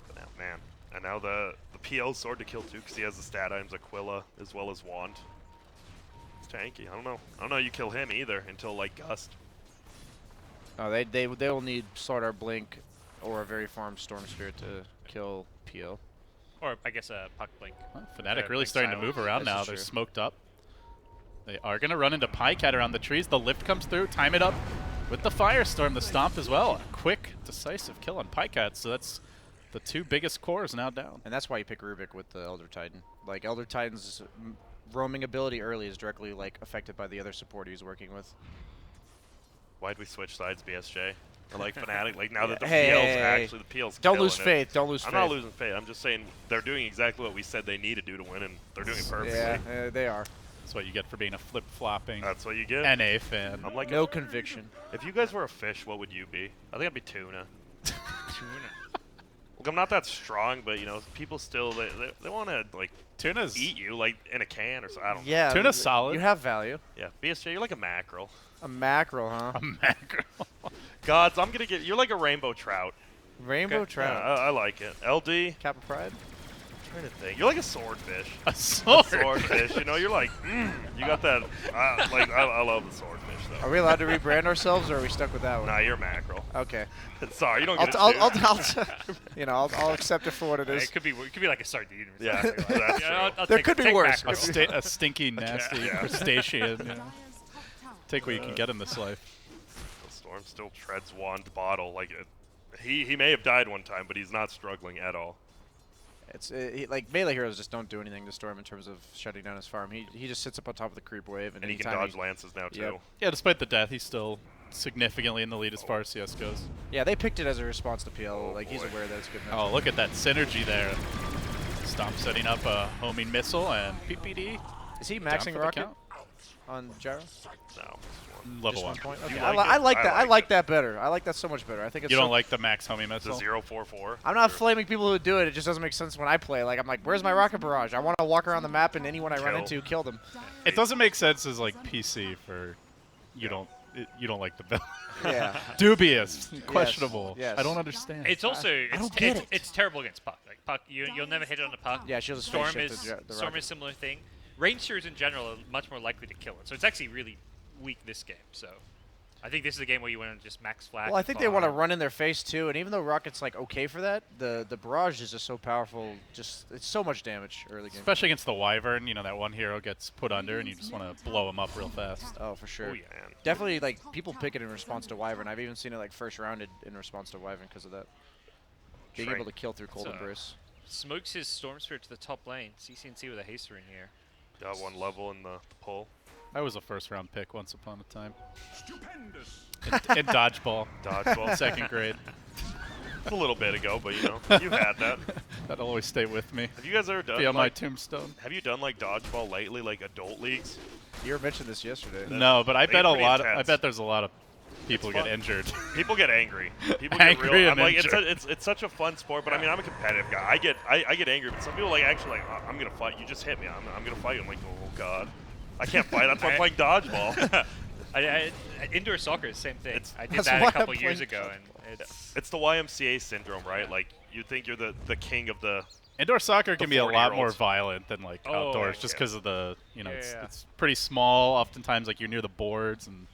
But now, man. And now the PL sword to kill too, because he has the stat items Aquila as well as Wand. It's tanky. I don't know. You kill him either until like Gust. No, they will need Slardar Blink or a very farmed Storm Spirit to kill PL. Or I guess a Puck Blink. Well, Fnatic Yeah, really like starting to silence. move around This now. is They're true. smoked up. They are going to run into Pycat around the trees. The lift comes through. Time it up with the Firestorm. The stomp as well. A quick, decisive kill on Pycat. So that's the 2 biggest cores now down. And that's why you pick Rubik with the Elder Titan. Like Elder Titan's roaming ability early is directly like affected by the other support he's working with. Why'd we switch sides, BSJ? Or like Fnatic? Like now that the Hey, PL's hey, hey. actually the PL's Don't killing lose it. faith. Don't lose I'm faith. not losing faith. I'm just saying they're doing exactly what we said they need to do to win, and they're doing it perfectly. Yeah, they are. That's what you get for being a flip-flopping That's what you get. NA fan. I'm like, No conviction. if you guys were a fish, what would you be? I think I'd be tuna. Tuna. Look, I'm not that strong, but you know, people still they want to like Tuna's eat you like in a can or something. I don't know. Yeah. Tuna's solid. You have value. Yeah, BSJ, you're like a mackerel. A mackerel, huh? a mackerel. Gods, I'm gonna get. You're like a rainbow trout. Rainbow Yeah, trout. I like it. LD. Kappa Pride. I'm trying to think. You're like a swordfish. A sword. Swordfish. You know, you're like, you got that. I love the swordfish though. Are we allowed to rebrand ourselves, or are we stuck with that one? Nah, you're a mackerel. Okay. Sorry, you don't I'll, get I'll, to I'll, choose. I'll accept it for what it is. It could be like a sardine. Or Yeah, something like that's that. true. There take- could be take worse. mackerel. A stinky, nasty Yeah. crustacean. You know. Take what you can get in this life. The Storm still treads wand bottle like it. He may have died one time, but he's not struggling at all. It's like melee heroes just don't do anything to Storm in terms of shutting down his farm. He just sits up on top of the creep wave, and And he can anytime dodge lances now too. Yep. Yeah, despite the death, he's still significantly in the lead as far as CS goes. Yeah, they picked it as a response to PL. Oh, like he's boy. aware that it's good. Oh, look at that synergy there. Stomp setting up a homing missile and PPD. Is he down maxing for the rocket count. on Gyro? No. Level Just 1. 1 point. You Okay, like I it? like that. I I like like it. that better. I like that so much better. I think it's You so don't like the max homing The missile? 044. I'm not Or flaming people who do it. It just doesn't make sense when I play. Like I'm like, where's my rocket barrage? I want to walk around the map and anyone I run Kill. into, kill them. It doesn't make sense as like PC for you don't like the build. Yeah. Dubious, questionable. yes. I don't understand. It's also don't get it. it's terrible against Puck. Like Puck, you'll never hit it on the Puck. Yeah, she'll just Storm face is shift the Storm rocket. is similar thing. Rangers in general are much more likely to kill it. So it's actually really weak this game. So I think this is a game where you want to just max flag. Well, I and think they want to farm. run in their face too, and even though Rocket's like okay for that, the barrage is just so powerful. Just it's so much damage early game. Especially against the Wyvern, you know, that one hero gets put under and you just want to blow him up real fast. Oh, for sure. Oh yeah. Man. Definitely, like people pick it in response to Wyvern. I've even seen it like first rounded in response to Wyvern because of that. Being Shrink. able to kill through Cold So- Embrace. Smokes his Storm Spirit to the top lane. CCNC with a haster in here. Got one level in the pull. I was a first round pick once upon a time. In dodgeball, Dodgeball. second grade. A little bit ago, but you know, you've had that. That'll always stay with me. Have you guys ever done Be on my like, tombstone. have you done like dodgeball lately, like adult leagues? You mentioned this yesterday. No, but I they bet get a pretty lot. I intense. bet there's a lot of people get injured. People get angry. People Angry get real. and I'm like, injured. it's such a fun sport, but I mean, I'm a competitive guy. I get angry, but some people like actually like, I'm gonna fight. You just hit me. I'm gonna fight. I'm like, oh god, I can't fight. That's why I'm playing dodgeball. Indoor soccer is the same thing. I did That's that why a couple I'm years playing ago, and It's the YMCA syndrome, right? Like you think you're the king of the. Indoor soccer can be a lot more 40-year-olds. violent than like Oh, outdoors, just yeah. because of the Yeah, yeah. it's pretty small. Oftentimes, like you're near the boards, and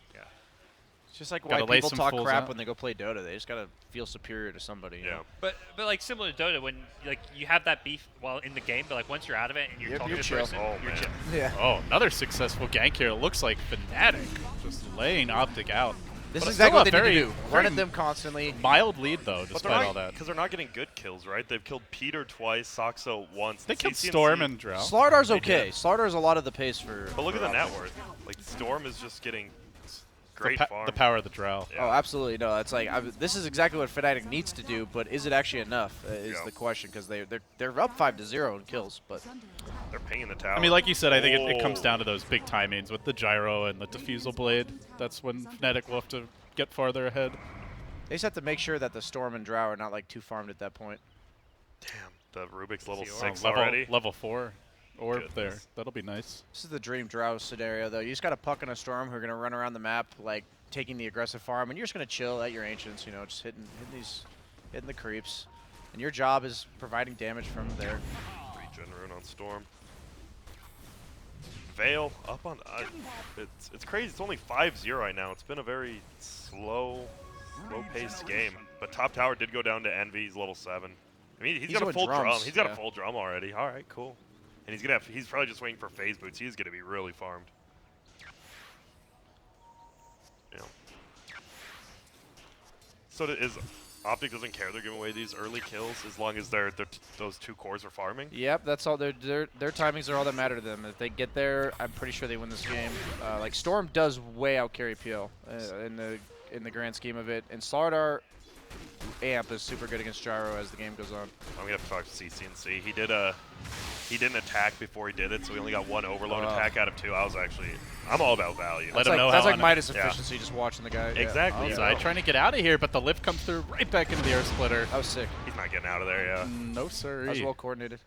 It's just like Gotta why lay people some talk fools crap out. when they go play Dota. They just gotta feel superior to somebody. You Yeah. know? But like similar to Dota, when like you have that beef while in the game, but like once you're out of it and you're Yep, talking you're to chill. the person, Oh, you're man. chill. Yeah. oh, another successful gank here. It looks like Fnatic just laying OpTic out. This But is it's still exactly what a they very- need to do. Run very at them constantly. Mild lead though, But despite they're all not that. because they're not getting good kills, right? They've killed Peter twice, Saxo once. They killed CCNC Storm and Drow. Slardar's They okay. did. Slardar's a lot of the pace for. But look at for the net Optic. worth. Like Storm is just getting The great pa- farm. the power of the Drow. Yeah. Oh, absolutely no. It's like this is exactly what Fnatic needs to do, but is it actually enough? Is Yeah. the question because they're up 5-0 in kills, but They're pinging the tower. I mean, like you said, I think it comes Oh. down to those big timings with the gyro and the diffusal blade. That's when Fnatic will have to get farther ahead. they just have to make sure that the Storm and Drow are not like too farmed at that point. Damn, the Rubik's level See, 6 level already. level 4 orb there. Goodness. That'll be nice. This is the dream Drow scenario though. You just got a Puck and a Storm who are gonna run around the map like taking the aggressive farm, and you're just gonna chill at your ancients. You know, just hitting the creeps, and your job is providing damage from there. Regen rune on Storm. Veil up on. It's crazy. It's only 5-0 right now. It's been a very slow-paced game. But top tower did go down to Envy. He's level 7. I mean, he's got a doing full drum. drums, He's got yeah. a full drum already. All right, cool. And he's probably just waiting for phase boots. He's gonna be really farmed. Yeah. So is OpTic doesn't care. They're giving away these early kills as long as those two cores are farming. Yep, that's all. Their timings are all that matter to them. If they get there, I'm pretty sure they win this game. Like Storm does way out carry PL in the grand scheme of it, and Slardar amp is super good against Gyro as the game goes on. I'm gonna have to talk to CCNC. He didn't attack before he did it, so he only got one overload attack out of 2. I'm all about value. Let him know That's how like on- Midas yeah. efficiency, just watching the guy. Exactly. Yeah. Zai trying to get out of here, but the lift comes through right back into the air splitter. That was sick. He's not getting out of there. Yeah. No sir. That was well coordinated.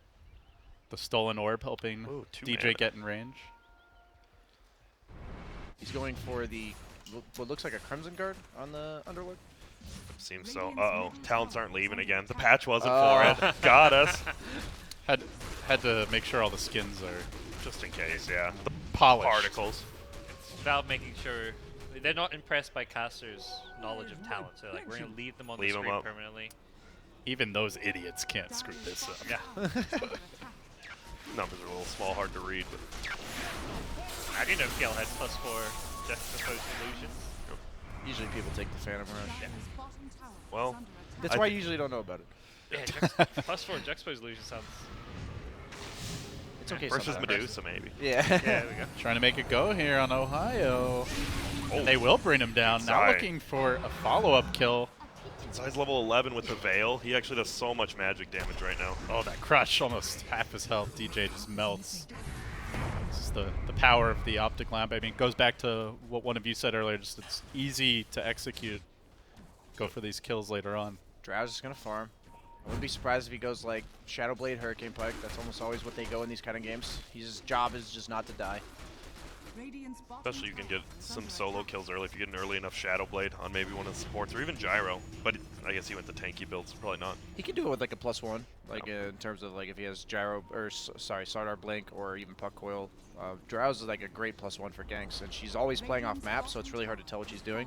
The stolen orb helping Ooh, 2 DJ mana. get in range. He's going for what looks like a Crimson Guard on the Underlord. Seems so. Uh-oh. Talents aren't leaving again. The patch wasn't Oh. for it. Got us. Had to make sure all the skins are Just in case, yeah. The polished. particles. Valve making sure they're not impressed by casters' knowledge of talent. So like we're gonna leave them on Leave the 'em screen up. permanently. Even those idiots can't screw this up. Yeah. Numbers are a little small, hard to read, but I didn't know PL had +4 juxtaposed illusions. Usually people take the Phantom Rush. well, That's I why thi- you usually don't know about it. Yeah, +4 juxtaposed illusion sounds. It's okay. versus sometimes. Medusa maybe. Yeah. Yeah, there we go. Trying to make it go here on Ohio. Oh, And they will bring him down. Now Zai. looking for a follow-up kill. Zai's level 11 with the Veil. He actually does so much magic damage right now. Oh, that crush, almost half his health. DJ just melts. This is the power of the OpTic lamp. I mean, it goes back to what one of you said earlier. Just it's easy to execute. Go for these kills later on. Drow's just gonna farm. I wouldn't be surprised if he goes like Shadow Blade, Hurricane Pike. That's almost always what they go in these kind of games. His job is just not to die. Especially you can get some solo kills early if you get an early enough Shadow Blade on maybe one of the supports or even Gyro. But I guess he went the tanky builds, probably not. He can do it with like a +1, like in terms of like if he has Gyro or Sardar Blink or even Puck Coil. Drow's is like a great +1 for ganks, and she's always playing off map, so it's really hard to tell what she's doing.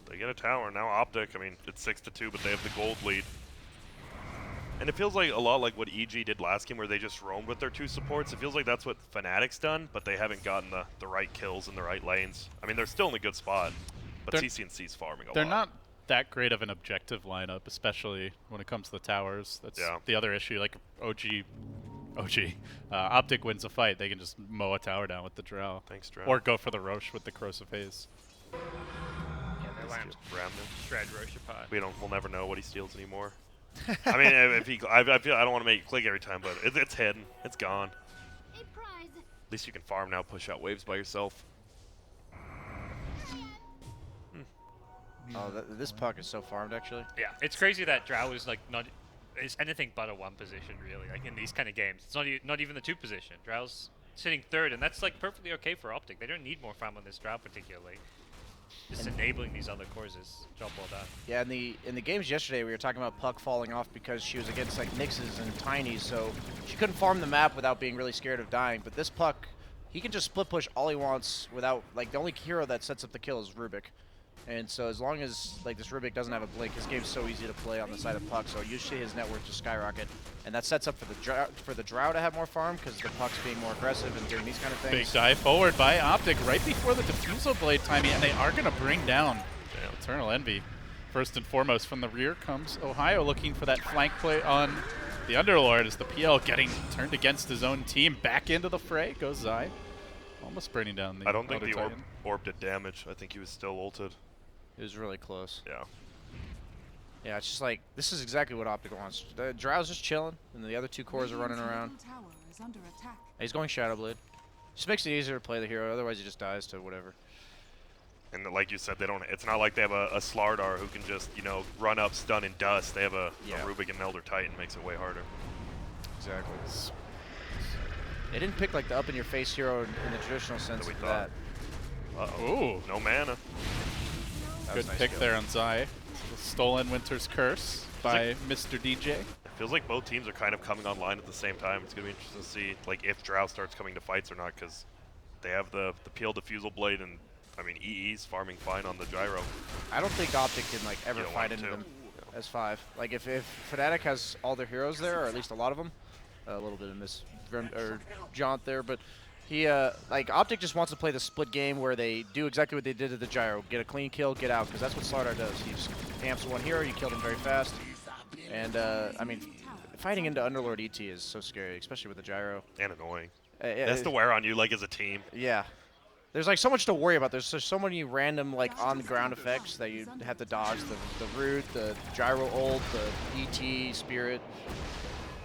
They get a tower. Now OpTic, I mean, it's 6-2, but they have the gold lead. And it feels like a lot like what EG did last game where they just roamed with their 2 supports. It feels like that's what Fnatic's done, but they haven't gotten the right kills in the right lanes. I mean, they're still in a good spot, but They're- CCNC's farming a lot. They're not that great of an objective lineup, especially when it comes to the towers. That's Yeah. the other issue. Like OpTic wins a fight, they can just mow a tower down with the Drow. Thanks, Drow. Or go for the Roche with the Corrosive Haze. Yeah, their lamps Rammed him. shred Roche apart. We'll never know what he steals anymore. I mean, if he, I feel I don't want to make it click every time, but it's hidden. It's gone. At least you can farm now, push out waves by yourself. Oh, this puck is so farmed, actually. Yeah, it's crazy that Drow is like not is anything but a 1 position really. Like in these kind of games, it's not even the 2 position. Drow's sitting 3rd, and that's like perfectly okay for OpTic. They don't need more farm on this Drow particularly. Just enabling these other cores is job well done. Yeah, in the games yesterday, we were talking about puck falling off because she was against like Nixes and Tinies, so she couldn't farm the map without being really scared of dying. But this puck, he can just split push all he wants without, like, the only hero that sets up the kill is Rubik. And so as long as like this Rubik doesn't have a blink, his game's so easy to play on the side of puck. So usually his net worth just skyrocket, and that sets up for the Drow to have more farm because the puck's being more aggressive and doing these kind of things. Big dive forward by OpTic right before the Diffusal Blade timing, and they are going to bring down Eternal Envy. First and foremost, from the rear comes Ohio looking for that flank play on the Underlord as the PL getting turned against his own team. Back into the fray goes Zai, almost burning down the I don't think Elder the Titan. orb did damage. I think he was still ulted. It was really close. Yeah. Yeah, it's just like, this is exactly what OpTic wants. The Drow's just chilling, and the other 2 cores are running around. He's going Shadow Blade. Just makes it easier to play the hero, otherwise he just dies to whatever. And like you said, they don't. It's not like they have a Slardar who can just, you know, run up, stun, and dust. They have a Rubik and Elder Titan, makes it way harder. Exactly. They didn't pick like the up-in-your-face hero in the traditional sense we of thought. that. Ooh, No mana. That was good a nice pick kill. there on Zai. Stolen Winter's Curse by Mr. DJ. It feels like both teams are kind of coming online at the same time. It's gonna be interesting to see like if Drow starts coming to fights or not, because they have the PL Diffusal Blade, and I mean EE's farming fine on the Gyro. I don't think OpTic can like ever You don't fight want into to. them as 5. Like if Fnatic has all their heroes there, or at least a lot of them, a little bit of jaunt there, but he like OpTic just wants to play the split game where they do exactly what they did to the Gyro, get a clean kill, get out, because that's what Slardar does. He just amps one hero, you kill him very fast, and I mean, fighting into Underlord ET is so scary, especially with the Gyro. And annoying. It That's to wear on you like as a team. Yeah. There's like so much to worry about. There's just so many random like on the ground effects that you have to dodge. The root, the Gyro ult, the ET, Spirit.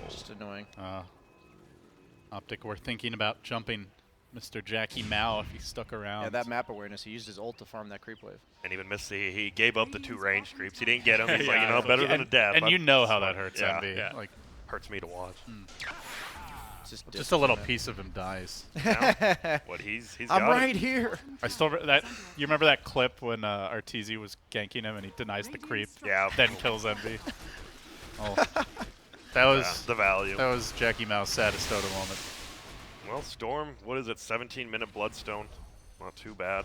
Just annoying. OpTic were thinking about jumping Mr. Jackie Mao if he stuck around. Yeah, that map awareness. He used his ult to farm that creep wave. And even missed he gave up the 2 range creeps. He didn't get them. He's like, you know, better than a death. And I'm you know how smart. that hurts, Yeah. Envy. Yeah. Like, Hurts me to watch. It's just a little piece of him dies. Now, what he's I'm got it. right here. I still that. You remember that clip when Arteezy was ganking him and he denies the creep, Yeah. then kills Envy. Oh, that was Yeah, the value. that was Jackie Mao's saddest Dota moment. Well, Storm, what is it, 17-minute Bloodstone? Not too bad.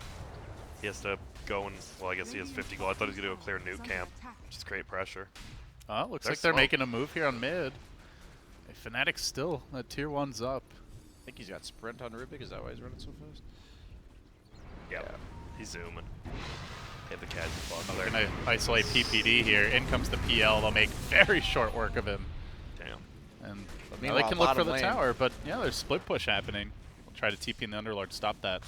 He has to go and, well, I guess he has 50 gold. I thought he was going to go clear nuke camp, just create pressure. Oh, looks They're like they're slow. making a move here on mid. Hey, Fnatic's still tier 1's up. I think he's got sprint on Rubik. Is that why he's running so fast? Yeah, he's zooming. Hit the cat. They're gonna isolate PPD here. In comes the PL. They'll make very short work of him. Damn. And But now they meanwhile, can look for bottom the lane- tower, but yeah, there's split push happening. We'll try to TP in the Underlord, stop that,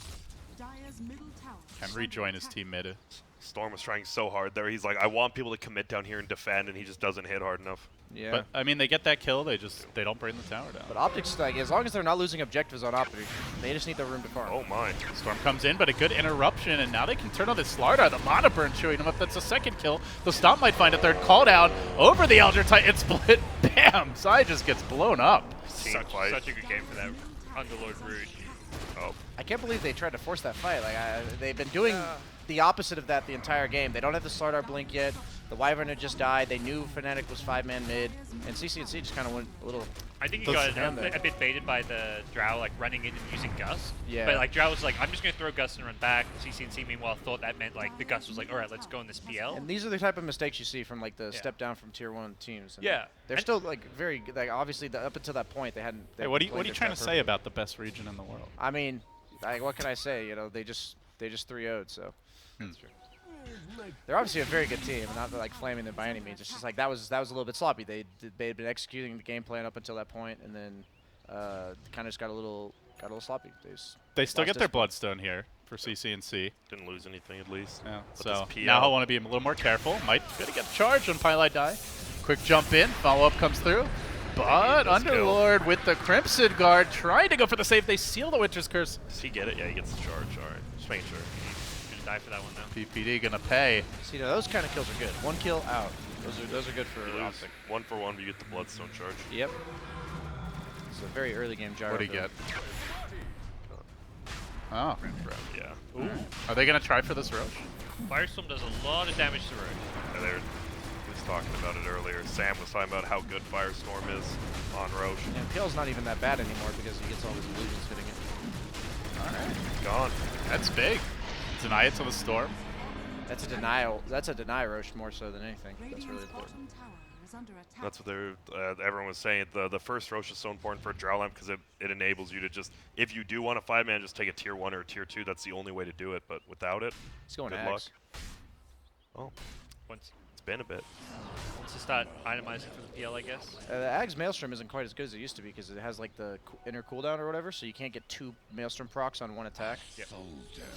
and rejoin his team mid. Storm was trying so hard there. He's like, I want people to commit down here and defend, and he just doesn't hit hard enough. Yeah. But I mean, they get that kill, they don't bring the tower down. But OpTic's like, as long as they're not losing objectives on OpTic, they just need the room to farm. Oh my. Storm comes in, but a good interruption, and now they can turn on this Slardar. The mana burn showing him up. That's a second kill. The Stomp might find a third. Call down over the Elder Titan split. Bam! Sai just gets blown up. Team fight. Such a good game for that Underlord Root. Oh. I can't believe they tried to force that fight. Like they've been doing the opposite of that the entire game. They don't have the Slardar blink yet. The Wyvern had just died. They knew Fnatic was 5-man mid, and CCNC just kind of went a little. I think he Those- got a bit baited by the Drow, like running in and using Gust. Yeah. But like Drow was like, I'm just gonna throw Gust and run back. CCNC meanwhile thought that meant like the Gust was like, all right, let's go in this PL. And these are the type of mistakes you see from like the Yeah. step down from tier 1 teams. And Yeah. they're And- still like very good. Like obviously up until that point they hadn't. Hey, what are you trying to say about the best region in the world? I mean, like, what can I say? You know, they just 3-0'd. So That's true. they're obviously a very good team. Not like flaming them by any means. It's just like that was a little bit sloppy. They had been executing the game plan up until that point, and then kind of just got a little sloppy. They still lost get their discipline. Bloodstone here for CCNC. Didn't lose anything at least. Yeah, But so this PL now he'll want to be a little more careful. Might gonna get charged when Pylai die. Quick jump in, follow up comes through. But does kill. Underlord with the Crimson Guard trying to go for the save. They seal the Winter's Curse. Does he get it? Yeah, he gets the charge. All right. Just making sure. die for that one though. PPD gonna pay. See, now those kind of kills are good. 1 kill out. Those are good for You lose OpTic. 1 for 1, but you get the Bloodstone charge. Yep. It's a very early game gyro. What do you build. get? Oh. Yeah. Ooh. Are they gonna try for this Roche? Firestorm does a lot of damage to Roche. Yeah, they were just talking about it earlier. Sam was talking about how good Firestorm is on Roche. And PL's not even that bad anymore because he gets all his illusions hitting it. Alright. Gone. That's big. Deny it to the Storm. That's a denial. That's a deny Roche more so than anything. That's really important. That's what they're. Everyone was saying. The first Roche is so important for a Drow Lamp because it enables you to just, if you do want a 5-man, just take a tier 1 or a tier 2. That's the only way to do it. But without it, He's going good Axe. luck. Oh, Once it's been a bit. to start itemizing for the PL, I guess. The Axe Maelstrom isn't quite as good as it used to be because it has like the inner cooldown or whatever, so you can't get 2 Maelstrom procs on 1 attack. Yep.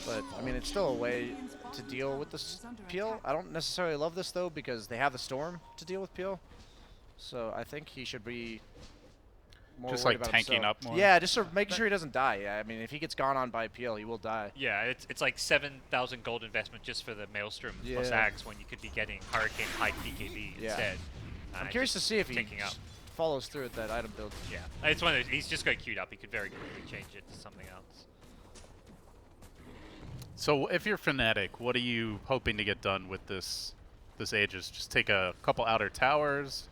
But I mean, it's still a way to deal with this Peel. I don't necessarily love this though because they have the Storm to deal with Peel. So I think he should be more Just worried like about tanking himself. up more? Yeah, just sort of making sure he doesn't die. Yeah, I mean, if he gets gone on by Peel, he will die. Yeah, it's like 7,000 gold investment just for the Maelstrom plus Yeah. Axe when you could be getting Hurricane high PKB Yeah. instead. I'm curious to see if he tanking up. follows through with that item build. Yeah, it's one of those. He's just got queued up. He could very quickly change it to something else. So if you're Fnatic, what are you hoping to get done with this Aegis? Just take a couple outer towers?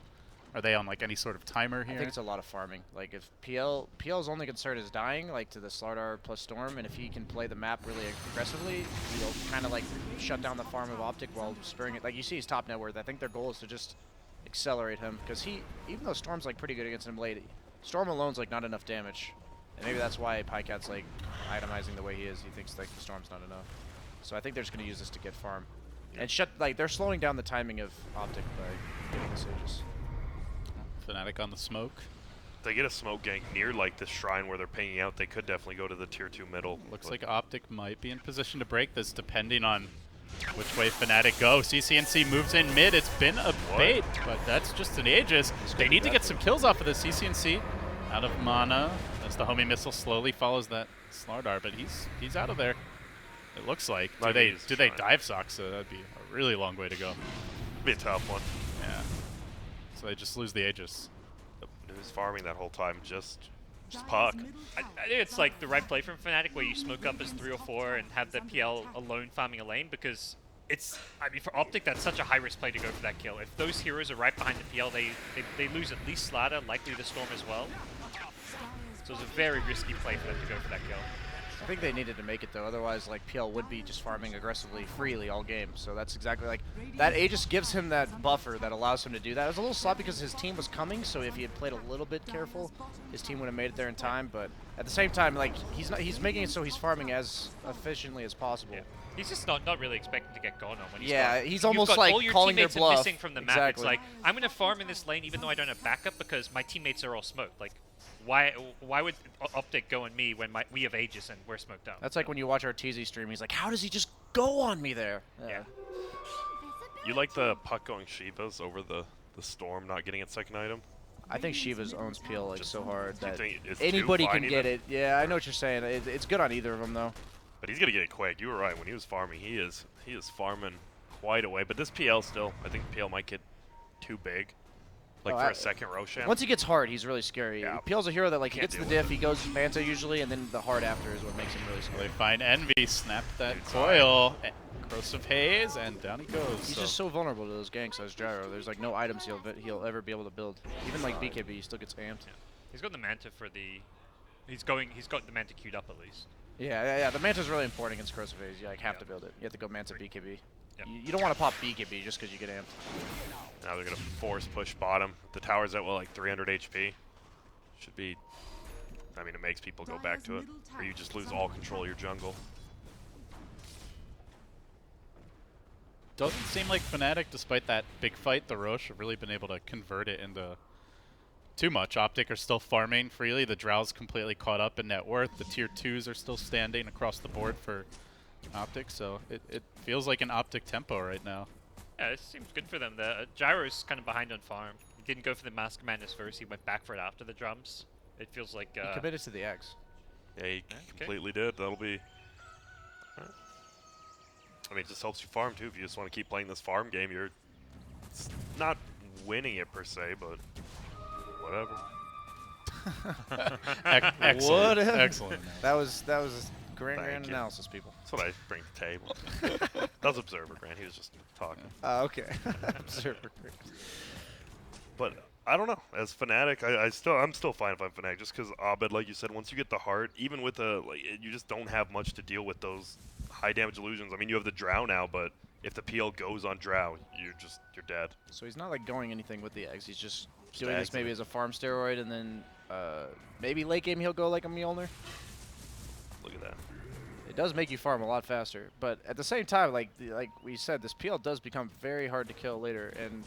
Are they on like any sort of timer I here? think it's a lot of farming. Like if PL's only concern is dying, like to the Slardar plus Storm, and if he can play the map really aggressively, he'll kind of like shut down the farm of OpTic while spurring it. Like you see his top net worth. I think their goal is to just accelerate him because even though Storm's like pretty good against him late, Storm alone's like not enough damage, and maybe that's why Pycat's like itemizing the way he is. He thinks like the Storm's not enough. So I think they're just gonna use this to get farm, and they're slowing down the timing of OpTic by getting this Aegis. Fnatic on the smoke. If they get a smoke gank near like this shrine where they're pinging out, they could definitely go to the tier 2 middle. Looks but like OpTic might be in position to break this depending on which way Fnatic go. CCNC moves in mid. It's been a bait, but that's just an Aegis. They need to get some kills off of this. CCNC out of mana as the homing missile slowly follows that Slardar, but he's out of there. It looks like. Do they dive Soxa? That'd be a really long way to go. be a tough one. Yeah. So they just lose the Aegis. Who's farming that whole time? Just Puck. I think it's like the right play from Fnatic where you smoke up as 3 or 4 and have the PL alone farming a lane because it's, I mean, for OpTic, that's such a high-risk play to go for that kill. If those heroes are right behind the PL, they lose at least Slardar, likely the Storm as well. So it's a very risky play for them to go for that kill. I think they needed to make it though, otherwise like PL would be just farming aggressively freely all game. So that's exactly like that Aegis gives him that buffer that allows him to do that. It was a little sloppy because his team was coming, so if he had played a little bit careful, his team would have made it there in time. But at the same time, like he's making it so he's farming as efficiently as possible. Yeah. He's just not really expecting to get gone on when he's He's You've almost got like all your calling their teammates are bluff. missing from the map. Exactly. It's like, I'm going to farm in this lane even though I don't have backup because my teammates are all smoked. Like, why would OpTic go on me when we have Aegis and we're smoked out? That's like when you watch our TZ stream, he's like, how does he just go on me there? Yeah. You like the Puck going Shivas over the Storm not getting its second item? I think Shiva's owns PL like so hard Do you that think it's anybody too can fine get even? it. Yeah, I know what you're saying. It's good on either of them though. But he's gonna get it quick. You were right. When he was farming, he is farming quite a way. But this PL still, I think PL might get too big, like for a second Roshan. Once he gets hard, he's really scary. Yeah. PL's a hero that like he Can't gets the deal with diff, he goes Manta usually, and then the hard after is what makes him really They scary. find Envy, snap that Dude's coil, Corrosive Haze, and down he goes. He's So just so vulnerable to those ganks as Gyro. There's like no items he'll ever be able to build. Even like BKB, he still gets amped. He's got the Manta for the... He's got the Manta queued up at least. Yeah. The Manta's really important against Corrosive Haze. You like have to build it. You have to go Manta BKB. Yep. You don't want to pop BKB just because you get amped. Now they're gonna force push bottom. The tower's at like 300 HP. Should be. I mean, it makes people go back to it, or you just lose all control of your jungle. doesn't seem like Fnatic, despite that big fight, the Roche have really been able to convert it into too much. OpTic are still farming freely. The Drow's completely caught up in net worth. The tier 2s are still standing across the board for OpTic, so it feels like an OpTic tempo right now. Yeah, it seems good for them. The Gyro's kind of behind on farm. He didn't go for the Mask Madness first. He went back for it after the drums. It feels like... He committed to the X. Yeah, he completely did. That'll be. I mean, it just helps you farm too. If you just want to keep playing this farm game, you're not winning it per se, but whatever. Excellent. Whatever. Excellent. That was grand Thank you. analysis, people. That's what I bring to the table. That was Observer Grant. He was just talking. Okay. Observer. But I don't know. As Fnatic, I'm still fine if I'm Fnatic, just because Abed, like you said, once you get the heart, even with you just don't have much to deal with those high damage illusions. I mean, you have the Drow now, but if the PL goes on Drow, you're dead. So he's not like going anything with the eggs. He's just doing eggs this maybe as a farm steroid, and then maybe late game he'll go like a Mjolnir. Look at that. It does make you farm a lot faster, but at the same time, like we said, this PL does become very hard to kill later, and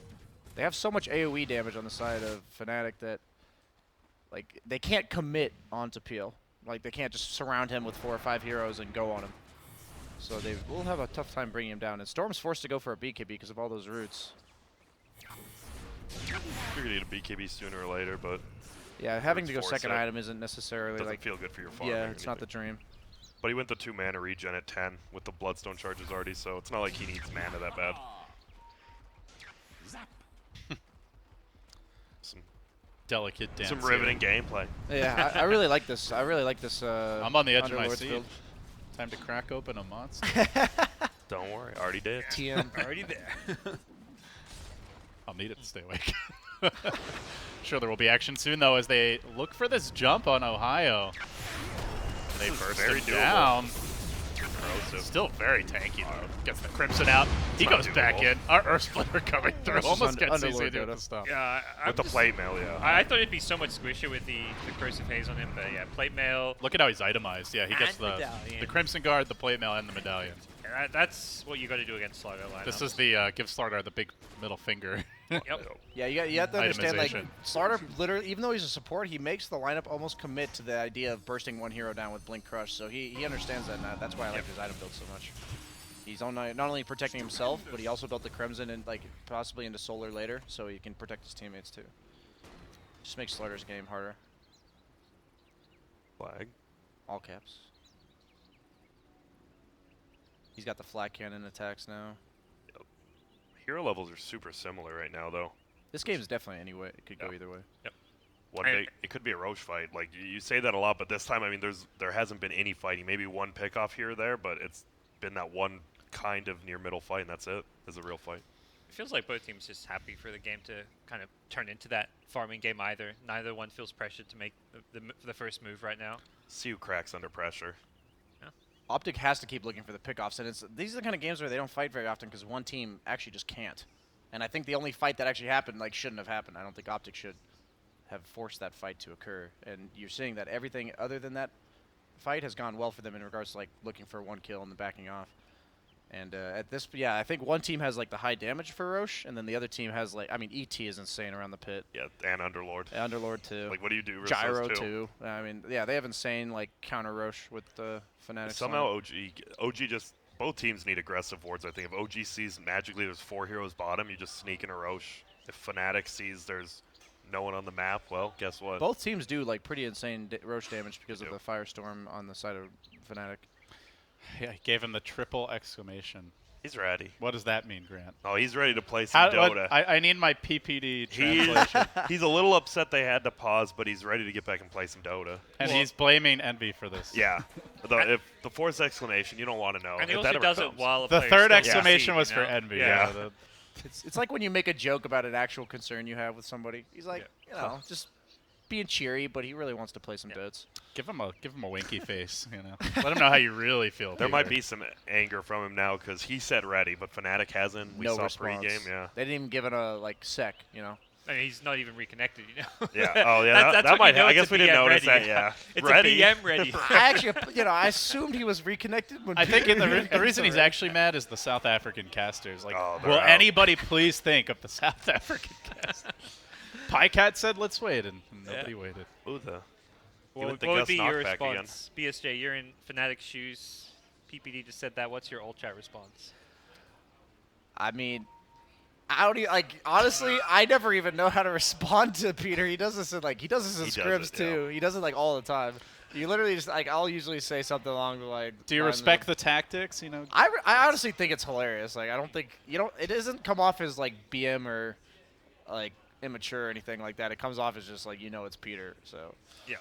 they have so much AoE damage on the side of Fnatic that like they can't commit onto PL. Like they can't just surround him with 4 or 5 heroes and go on him. So they will have a tough time bringing him down. And Storm's forced to go for a BKB because of all those roots. You're gonna need a BKB sooner or later, but Yeah, having to go force second it. item isn't necessarily doesn't like feel good for your farm. yeah, it's not the dream. But he went the 2 mana regen at 10 with the Bloodstone charges already, so it's not like he needs mana that bad. Delicate dance. Some riveting gameplay. Yeah, I really like this. I really like this. I'm on the edge of my Underlord's seat. build. Time to crack open a monster. Don't worry, already did. TM. Already there. I'll need it to stay awake. Sure, there will be action soon, though, as they look for this jump on Ohio. They This is burst very him doable. down. Corrosive. Still very tanky, though. Gets the Crimson out. He not goes back doable. in. Our Earth Splitter coming through. This is Almost gets Underlord easy to Dota. the stop. Yeah, With the plate mail, yeah. I thought it'd be so much squishier with the corrosive haze on him, but yeah, plate mail. Look at how he's itemized. Yeah, he gets And the medallion. Crimson Guard, the plate mail, and the medallion. That's what you got to do against Slaughter lineups. This is the give Slardar the big middle finger. Yep. Yeah, you have to understand, like, Itemization. Slaughter literally, even though he's a support, he makes the lineup almost commit to the idea of bursting one hero down with Blink Crush, so he understands that, and that's why I like his item build so much. He's not only protecting himself, but he also built the Crimson and, like, possibly into Solar later, so he can protect his teammates, too. Just makes Slaughter's game harder. Flag. All caps. He's got the flat cannon attacks now. Hero levels are super similar right now, though. This game is definitely anyway. It could go either way. It could be a Roche fight. Like you say that a lot, but this time, I mean, there hasn't been any fighting. Maybe one pickoff here or there, but it's been that one kind of near middle fight, and that's it. It's a real fight. It feels like both teams just happy for the game to kind of turn into that farming game either. Neither one feels pressured to make the first move right now. See who cracks under pressure. OpTic has to keep looking for the pickoffs, and these are the kind of games where they don't fight very often because one team actually just can't. And I think the only fight that actually happened like shouldn't have happened. I don't think OpTic should have forced that fight to occur. And you're seeing that everything other than that fight has gone well for them in regards to like looking for one kill and then backing off. And at this, yeah, I think one team has like the high damage for Roche, and then the other team has like, I mean, ET is insane around the pit. Yeah, and Underlord. Underlord too. Like, what do you do? versus Gyro those two? too. I mean, yeah, they have insane like counter Roche with the Fnatic. Somehow OG just both teams need aggressive wards. I think if OG sees magically there's 4 heroes bottom, you just sneak in a Roche. If Fnatic sees there's no one on the map, well, guess what? Both teams do like pretty insane Roche damage because They of do. the Firestorm on the side of Fnatic. Yeah, he gave him the triple exclamation. He's ready. What does that mean, Grant? Oh, he's ready to play some Dota. I need my PPD translation. He's a little upset they had to pause, but he's ready to get back and play some Dota. And he's blaming Envy for this. Yeah. If the fourth exclamation, you don't want to know. And he if also that ever does comes. it while a The player's third still exclamation CC, was you for know? Envy. Yeah. It's like when you make a joke about an actual concern you have with somebody. He's like, Yeah. you know, just being cheery, but he really wants to play some Dotes. Give him a winky face, you know. Let him know how you really feel. There might Peter. be some anger from him now because he said ready, but Fnatic hasn't. We No saw response. pregame, yeah. They didn't even give it a like sec, you know. I mean, he's not even reconnected, you know. Yeah. Oh, yeah. That's that when might. you know I it's guess a we didn't BM notice ready. that. Yeah. It's ready. a BM ready. I actually, you know, I assumed he was reconnected. When I think Peter the reason he's sorry. actually mad is the South African casters. Like, Oh, they're will out. anybody please think of the South African casters? Pycat said, "Let's wait," and nobody waited. Ooh, the. What would, the what would Gus be your knockback again. response? BSJ, you're in Fnatic's shoes. PPD just said that. What's your ult chat response? I mean, how do you like? Honestly, I never even know how to respond to Peter. He does this in like he does this in He does scrims it, yeah. too. He does it like all the time. You literally just like I'll usually say something along the like. Do you respect the tactics? You know. I honestly think it's hilarious. Like I don't think it doesn't come off as like BM or like immature or anything like that. It comes off as just like it's Peter. So Yeah.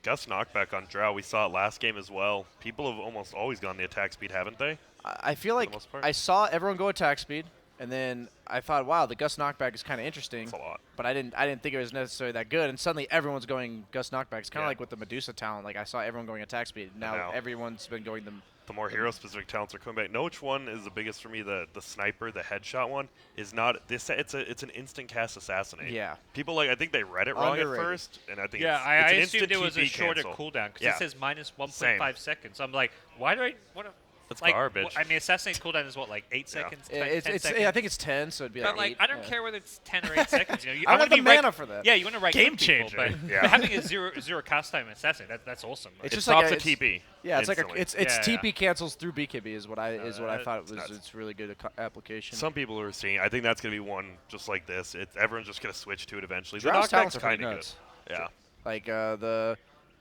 Gus knockback on Drow. We saw it last game as well. People have almost always gone the attack speed, haven't they? I feel like the most part. I saw everyone go attack speed, and then I thought, wow, the Gus knockback is kind of interesting. It's a lot. But I didn't think it was necessarily that good. And suddenly everyone's going Gus knockback. It's kind of Yeah. like with the Medusa talent. Like I saw everyone going attack speed. Now everyone's been going them. The more hero-specific talents are coming back. Know which one is the biggest for me? The sniper, the headshot one is not this. It's an instant cast assassinate. Yeah. People I think they read it wrong Underrated. at first, and I think Yeah, it's I an assumed instant it was a TP shorter cancel. cooldown because Yeah. it says minus 1.5 Same. seconds. I'm like, why do I want to? That's Like, garbage. I mean, assassinate cooldown is what, like 8 seconds? 10 It's seconds? I think it's 10, so it'd be But like 8. I don't care whether it's 10 or 8 seconds. You know, I want wanna the be right- mana for that. Yeah, you want to right Game click people, changer. but, Yeah. but having a zero cast time assassin, that's awesome. It's It just like stops a- a TP. Yeah, it's instantly. like it's Yeah, TP cancels through BKB is what I thought it was. nuts. It's really good application. Some people are seeing. I think that's gonna be one just like this. Everyone's just gonna switch to it eventually. Drow's The knockback's talents are pretty kind of nuts. good. Yeah.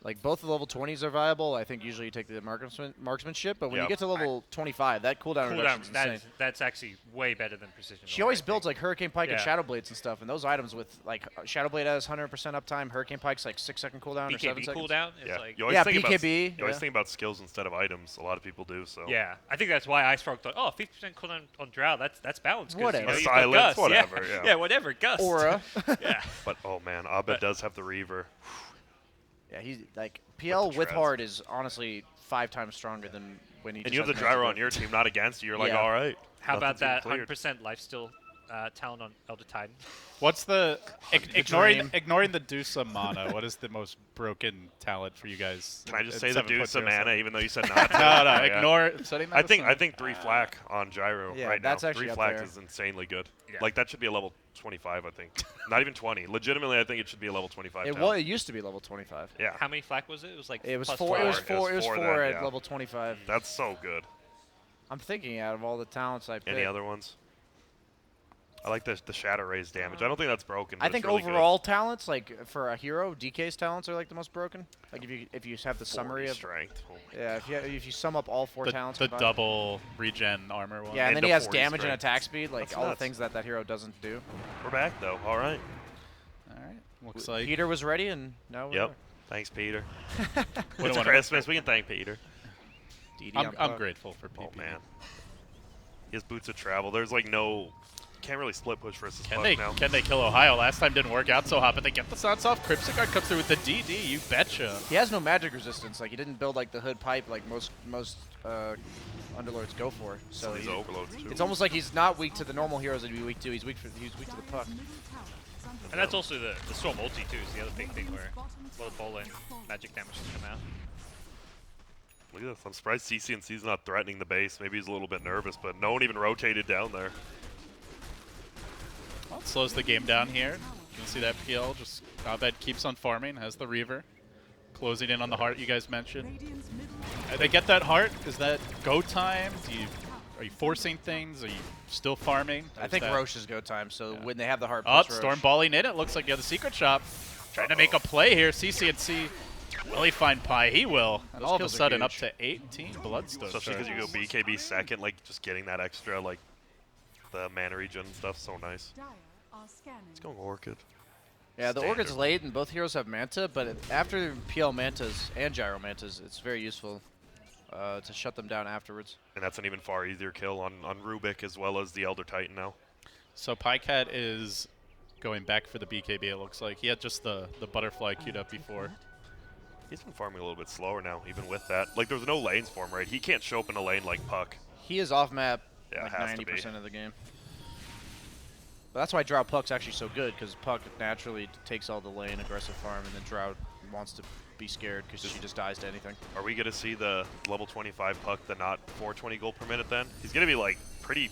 Like both the level 20s are viable. I think usually you take the marksmanship, but when you Yep. get to level 25, that cooldown reduction is insane. That's actually way better than precision. She Orb, always I builds think. like Hurricane Pike and Yeah. Shadow Blades and stuff, and those items with like Shadow Blade has 100% uptime, Hurricane Pike's like 6-second cooldown or 7 BKB seconds. cooldown is Yeah. like. You always Yeah, think BKB, About, you always yeah. think about skills instead of items. A lot of people do. So. Yeah, I think that's why Ice Frog thought, 50% cooldown on Drow. That's balanced. 'cause, Whatever. You know, you've got Silence, Gus, whatever, Yeah. yeah. Whatever. Gus. Aura. Yeah. But oh man, Abed does have the Reaver. Yeah, he's like PL With the with treads. hard is honestly 5 times stronger than when he. And just you have the has Gyro magic on your team, not against you. You're like, Yeah. all right. How about nothing's even that cleared. 100% lifesteal talent on Elder Titan? What's the dream. ignoring the Dusa mana? What is the most broken talent for you guys? Can I just at say the 7.07? Deuce of mana, even though you said not to? No, Yeah. ignore setting that I think aside. 3 flak on Gyro Yeah, right that's now. actually 3 up flak there. is insanely good. Yeah. Like that should be a level 25, I think. Not even 20. Legitimately, I think it should be a level 25. It used to be level 25. Yeah. How many flak was it? It was like It was plus 4. It was four. 4. It was 4 then, at yeah. level 25. That's so good. I'm thinking out of all the talents I picked. Any other ones? I like the Shadow Rays damage. I don't think that's broken. I but think it's really good. overall talents, like for a hero, DK's talents are like the most broken. Like if you have the 40 summary of strength. Oh my yeah, if you sum up all 4 the, talents. the combined. double regen armor one. Yeah, and then into he has 40 damage and strength. attack speed, like That's all the nuts. things that hero doesn't do. We're back though. All right. All right. Looks like Peter was ready, and now Yep. Thanks, Peter. Wouldn't It's wanna- Christmas. We can thank Peter. I'm grateful for PP. Oh man. He has boots of travel. There's like no. Can't really split push versus Can Puck they now. can they kill Ohio? Last time didn't work out so hot, but they get the sounds off. Crypticard comes through with the DD. You betcha. He has no magic resistance. Like he didn't build like the hood pipe like most underlords go for. So These overloads too. it's almost like he's not weak to the normal heroes that he'd be weak to. He's weak to the puck. And that's also the Storm ulti too, is the other big thing where a lot of bola and magic damage can come out. Look at this. I'm surprised CCNC's not threatening the base. Maybe he's a little bit nervous, but no one even rotated down there. Well, it slows the game down here. You can see that PL just Abed keeps on farming, has the Reaver. Closing in on the heart you guys mentioned. They get that heart. Is that go time? Are you forcing things? Are you still farming? I think Roche is go time. So Yeah. when they have the heart, Oh, plus Roche. storm balling in. It looks like you have the secret shop. Trying to make a play here. CCNC. Will he find Pi? He will. And Those all of a kills are sudden up huge. to 18 bloodstones. Especially because you go BKB second, like just getting that extra, like the mana regen and stuff. So nice. It's going Orchid. Yeah, the Standard. Orchid's late, and both heroes have Manta, but after PL Mantas and Gyro Mantas, it's very useful to shut them down afterwards. And that's an even far easier kill on Rubik as well as the Elder Titan now. So Pycat is going back for the BKB, it looks like. He had just the butterfly queued up before. He's been farming a little bit slower now, even with that. Like, there's no lanes for him, right? He can't show up in a lane like Puck. He is off map Yeah, like it has to be. 90% of the game. But that's why Drow Puck's actually so good, because Puck naturally takes all the lane aggressive farm, and then Drow wants to be scared because she just dies to anything. Are we going to see the level 25 Puck, the not 420 gold per minute then? He's going to be, like, pretty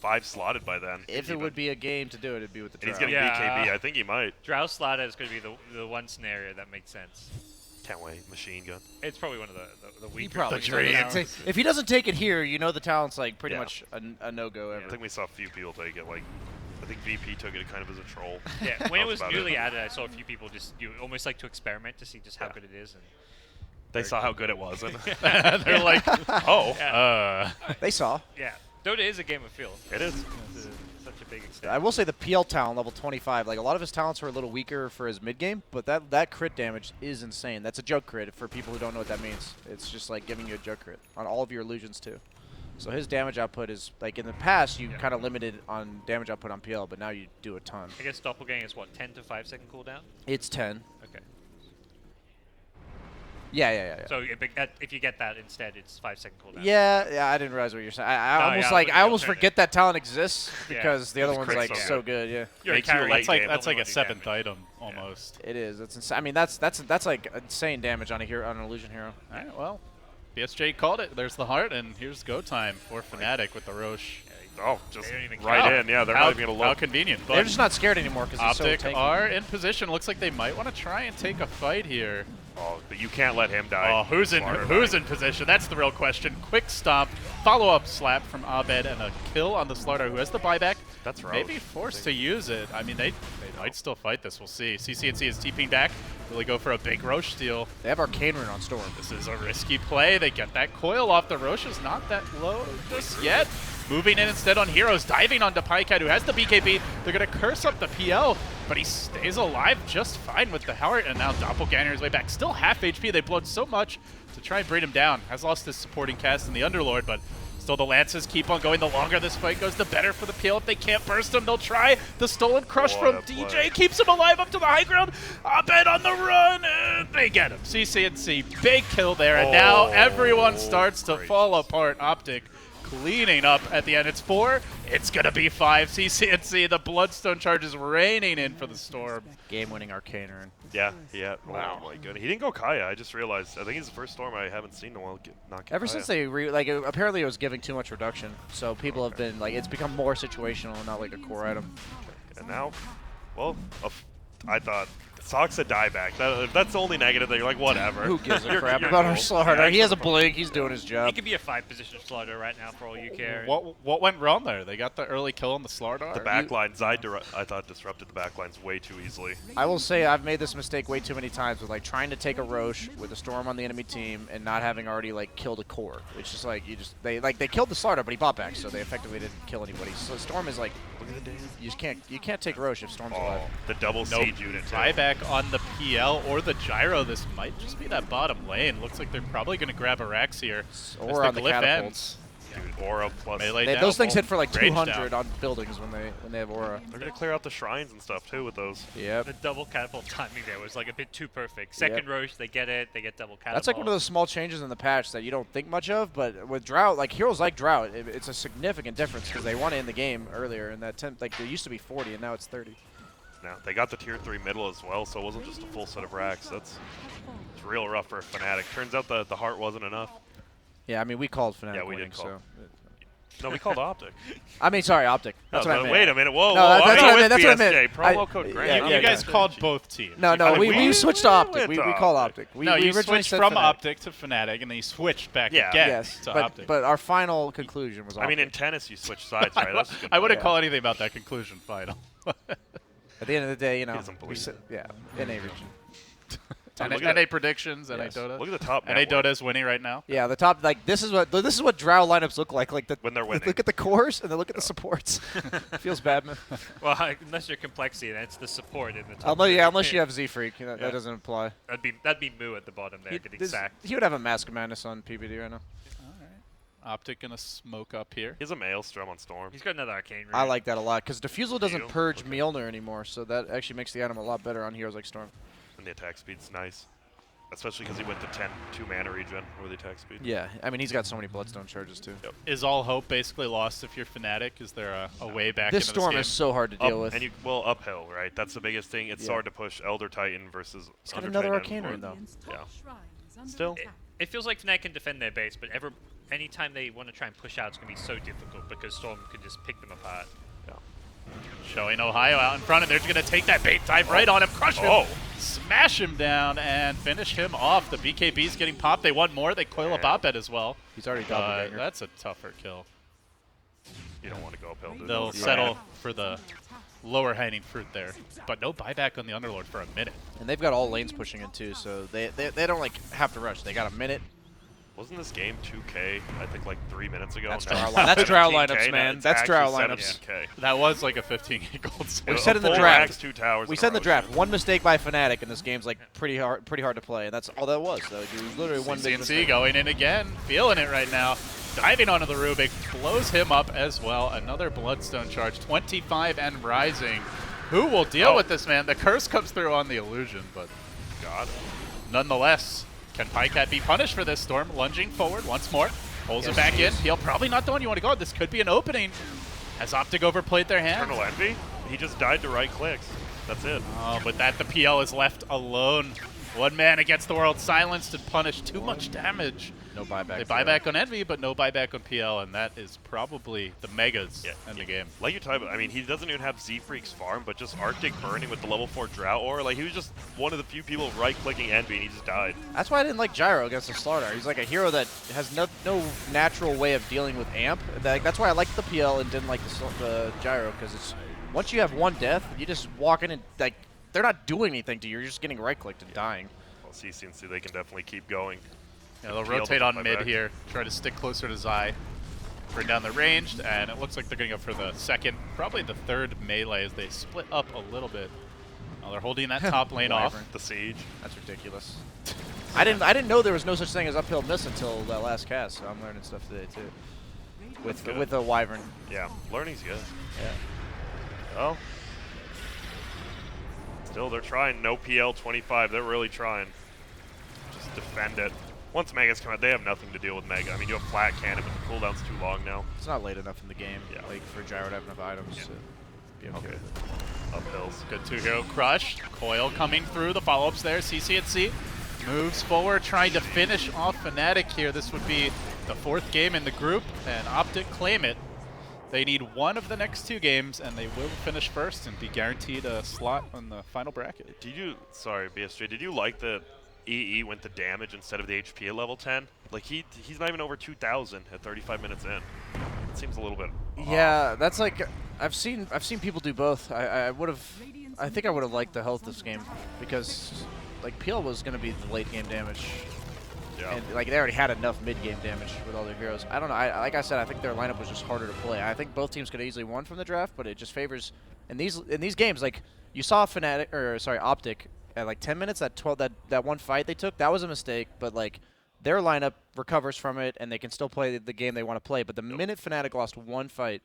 5 slotted by then. If it would be a game to do it, it'd be with the And he's Drow. getting Yeah. BKB. I think he might. Drow Slada is going to be the one scenario that makes sense. Can't wait. Machine gun. It's probably one of the He weaker probably things dream. right now. if he doesn't take it here, you know the talent's like pretty Yeah. much a no-go I ever. think we saw a few people take it. Like, I think VP took it kind of as a troll. Yeah, when it That was about newly added, I saw a few people just almost like to experiment to see just how Yeah. good it is. And They saw how good it was, and They're like, oh, They saw. Yeah, Dota is a game of feel. it is. To such a big extent. I will say the PL talent level 25, like a lot of his talents were a little weaker for his mid game, but that crit damage is insane. That's a joke crit for people who don't know what that means. It's just like giving you a joke crit on all of your illusions too. So his damage output is like in the past you kind of limited on damage output on PL, but now you do a ton. I guess Doppelganger is what, 10 to 5 second cooldown? It's 10. Okay. Yeah. So if you get that instead, it's 5 second cooldown. Yeah, I didn't realize what you're saying. I No, almost yeah, like but I the almost alternative. forget that talent exists Yeah. because the other His one's crit's like so so good. Yeah. You're a Makes you carry. late that's like game. that's like Only a do 7th damage. item almost. It is. It's insane. I mean, that's like insane damage on a hero, on an illusion hero. All right, well, BSJ called it. There's the heart, and here's go time for Fnatic with the Roche. Oh, just They don't even right care. in. Yeah, they're How, not even going to how look. convenient. They're But just not scared anymore because he's so OpTic tanky. are in position. Looks like they might want to try and take a fight here. Oh, but you can't let him die. Oh, who's in position? That's the real question. Quick stomp, follow-up slap from Abed, and a kill on the Slardar, who has the buyback. That's Roche. Maybe forced to use it. I mean, they might still fight this. We'll see. CCNC is TPing back. Will they go for a big Roche steal? They have Arcane Rune on Storm. This is a risky play. They get that coil off. The Roche is not that low just yet. Moving in instead on Heroes, diving onto Pycat, who has the BKB. They're going to curse up the PL, but he stays alive just fine with the heart, and now Doppelganger is way back. Still half HP. They blowed so much to try and bring him down. Has lost his supporting cast in the Underlord, but still the Lances keep on going. The longer this fight goes, the better for the PL. If they can't burst him, they'll try. The Stolen Crush What from a DJ play. keeps him alive up to the high ground. Abed on the run, and they get him. CCNC, big kill there, and now everyone starts to fall apart. OpTic cleaning up at the end. It's 4. It's going to be 5. CCNC, the Bloodstone charges raining in for the Storm. Game-winning Arcane Rune. Yeah. Wow. Oh my goodness. He didn't go Kaya. I just realized. I think he's the first Storm I haven't seen in a while not get Ever Kaya. since they apparently it was giving too much reduction, so people have been like it's become more situational and not like a core item. And now, well, I thought Sock's a dieback. That's the only negative that you're like, whatever. Who gives a You're- crap you're about cool. our Slardar? Yeah, He has a blink. He's doing his He job. could be a 5-position slaughter right now for all you care. What went wrong there? They got the early kill on the Slardar? The backline, I thought disrupted the backlines way too easily. I will say I've made this mistake way too many times with like trying to take a Roche with a Storm on the enemy team and not having already like killed a core. It's just like they killed the Slardar, but he bought back, so they effectively didn't kill anybody. So Storm is like you can't take Roche if Storm's alive. The double Nope. siege unit too. Buyback on the PL or the Gyro. This might just be that bottom lane. Looks like they're probably going to grab a Rax here. Or as on the glyph catapults. Dude, Aura plus. Melee Those things hit for like Rage 200 down. on buildings when they have aura. They're gonna clear out the shrines and stuff too with those. Yep. The double catapult timing there was like a bit too perfect. Second Roche, they get it. They get double catapult. That's like one of those small changes in the patch that you don't think much of, but with Drought, like heroes like Drought, it's a significant difference because they won it in the game earlier, and that like there used to be 40 and now it's 30. Now they got the tier 3 middle as well, so it wasn't just a full set of racks. It's real rough for Fnatic. Turns out the heart wasn't enough. Yeah, I mean we called Fnatic Yeah, we winning, did call. so. No, we called OpTic. I mean, sorry, OpTic. That's what I meant. Wait a minute. Whoa, No, whoa. that's what I I'm meant, that's what I with meant. BSJ. Promo I- code yeah, Grant. yeah, You guys yeah. called both teams. No, You- we switched to OpTic. went We to called OpTic. OpTic. No, we you originally switched said from Fnatic. OpTic to Fnatic, and then you switched back Yeah. again Yes, to but OpTic. our final conclusion was I mean, OpTic. in tennis, you switch sides, right? That's a good I wouldn't point. call anything about that conclusion final. At the end of the day, you know, doesn't believe it. yeah, NA region. NA, Look at that. predictions, NA Yes. Dota. Look at the top NA network. Dota is winning right now. Yeah, the top like this is what Drow lineups look like the When they're winning. Look at the cores and then look at the supports. Feels bad, man. Well, unless you're complexity, then it's the support in the top. Unless you have Z Freak, that Yeah. doesn't apply. That'd be Moo at the bottom there, getting sacked. He would have a Mask of Madness on PBD right now. OpTic gonna smoke up here. He has a Maelstrom on Storm. He's got another arcane. I Rune. like that a lot because Diffusal doesn't Deal. purge Okay. Mjolnir anymore, so that actually makes the item a lot better on heroes like Storm. And the attack speed's nice. Especially because he went to 10 2-mana regen with the attack speed. Yeah, I mean he's got so many Bloodstone charges too. Yep. Is all hope basically lost if you're Fnatic? Is there a way back This into Storm this is so hard to deal with. And uphill, right? That's the biggest thing. It's Yeah. hard to push Elder Titan versus He's got Under another Titan Arcane or- Rune though. Yeah. Still. It feels like Fnatic can defend their base, but anytime they want to try and push out, it's going to be so difficult because Storm can just pick them apart. Showing Ohio out in front, and they're just gonna take that bait dive right on him, crush him, Oh. smash him down, and finish him off. The BKB's getting popped. They want more. They coil up Yeah. Oped as well. He's already double That's a tougher kill. You don't want to go uphill. Dude. They'll Right. settle for the lower hanging fruit there. But no buyback on the Underlord for a minute. And they've got all lanes pushing in too, so they don't like have to rush. They got a minute. Wasn't this game 2K, I think, like 3 minutes ago? That's Now drow it's line. That's drow 17K, lineups, now man. it's That's drow actually lineups. 17K. That was like a 15K gold sale. We said in the Full draft. racks, 2 towers We in a said in the row, draft, yeah. one mistake by Fnatic, and this game's like pretty hard to play. And that's all that was, though. It was literally one big CNC mistake. going in again, feeling it right now. Diving onto the Rubik, blows him up as well. Another Bloodstone charge, 25 and rising. Who will deal with this, man? The curse comes through on the illusion, but God. nonetheless, can Pycat be punished for this? Storm lunging forward once more. Pulls it back in. He'll probably not the one you want to guard. This could be an opening. Has OpTic overplayed their hand? Eternal Envy? He just died to right clicks. That's it. Oh, but that the PL is left alone. One man against the world, silenced and punished. Too much damage. No buyback. They buy back on Envy, but no buyback on PL, and that is probably the megas in the game. Like you talked about, I mean, he doesn't even have Z-Freak's farm, but just Arctic burning with the level 4 Drought Ore. Like, he was just one of the few people right-clicking Envy, and he just died. That's why I didn't like Gyro against the Slardar. He's like a hero that has no natural way of dealing with Amp. That's why I liked the PL and didn't like the Gyro, because it's once you have one death, you just walk in and, like, they're not doing anything to you. You're just getting right-clicked and dying. Well, CNC, they can definitely keep going. Yeah, they'll PL rotate doesn't on buy mid back. here, try to stick closer to Zai, bring down the ranged, and it looks like they're going to go for the second, probably the third melee as they split up a little bit. Well, they're holding that top lane off. Wyvern. The Siege. That's ridiculous. I didn't know there was no such thing as uphill miss until that last cast, so I'm learning stuff today too. With a Wyvern. Yeah, learning's good. Yeah. Oh. Still, they're trying. No PL 25. They're really trying. Just defend it. Once Megas come out, they have nothing to deal with Mega. I mean, you have flat cannon, but the cooldown's too long now. It's not late enough in the game, Yeah. like for Gyro to have enough items to be okay. Okay. with it. Uphills. Good two-hero crush. Coil coming through. The follow-ups there. CCNC moves forward, trying to finish off Fnatic here. This would be the fourth game in the group, and OpTic claim it. They need one of the next two games, and they will finish first and be guaranteed a slot on the final bracket. Did you, sorry, BSJ, did you like that EE went to damage instead of the HP at level 10? Like, he's not even over 2,000 at 35 minutes in. It seems a little bit off. Yeah, that's like I've seen people do both. I think I would have liked the health this game because like PL was going to be the late game damage. Yeah. And like they already had enough mid game damage with all their heroes. I don't know. Like I said, I think their lineup was just harder to play. I think both teams could have easily won from the draft, but it just favors in these games. Like you saw OpTic at like 10 minutes that one fight they took. That was a mistake, but like their lineup recovers from it and they can still play the game they want to play. But the minute Fnatic lost one fight,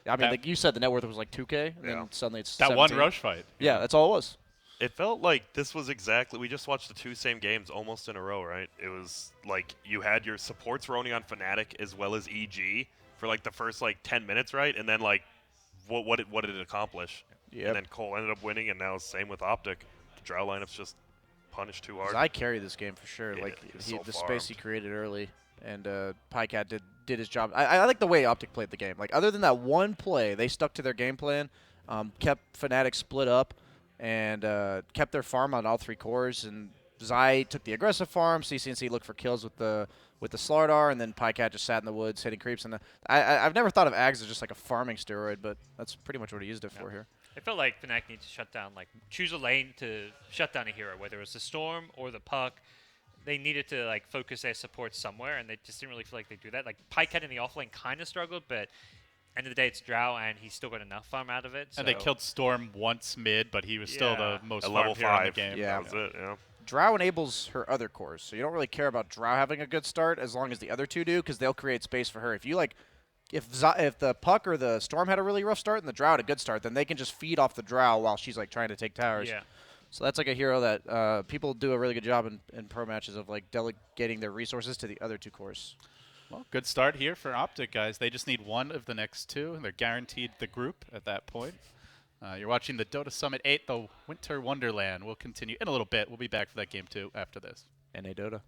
I mean, like you said, the net worth was like 2K, and then suddenly it's That 17. one rush fight. Yeah, that's all it was. It felt like this was exactly, we just watched the two same games almost in a row, right? It was like you had your supports running on Fnatic as well as EG for like the first like 10 minutes, right? And then like what did it accomplish? Yep. And then Cole ended up winning, and now it's same with OpTic. The Drow lineup's just punished too hard. I carry this game for sure. Yeah, Like he's so the farmed. space he created early, and Pycat did his job. I like the way OpTic played the game. Like other than that one play, they stuck to their game plan, kept Fnatic split up, and kept their farm on all three cores. And Zai took the aggressive farm. CCNC looked for kills with the Slardar, and then Pycat just sat in the woods hitting creeps. And I've never thought of Ags as just like a farming steroid, but that's pretty much what he used it for here. I felt like Fnatic needs to shut down, like choose a lane to shut down a hero, whether it was the Storm or the Puck. They needed to like focus their support somewhere, and they just didn't really feel like they do that. Like Pycat in the offlane kind of struggled, but end of the day it's Drow, and he's still got enough farm out of it. And they killed Storm once mid, but he was still the most At level farmed hero in the 5. game. Yeah. That was it, yeah. Drow enables her other cores, so you don't really care about Drow having a good start as long as the other two do, because they'll create space for her. If you like, if the Puck or the Storm had a really rough start and the Drow had a good start, then they can just feed off the Drow while she's like trying to take towers. Yeah. So that's like a hero that people do a really good job in pro matches of like delegating their resources to the other two cores. Well, good start here for OpTic, guys. They just need one of the next two, and they're guaranteed the group at that point. You're watching the Dota Summit 8, the Winter Wonderland. We'll continue in a little bit. We'll be back for that game 2 after this. NA Dota.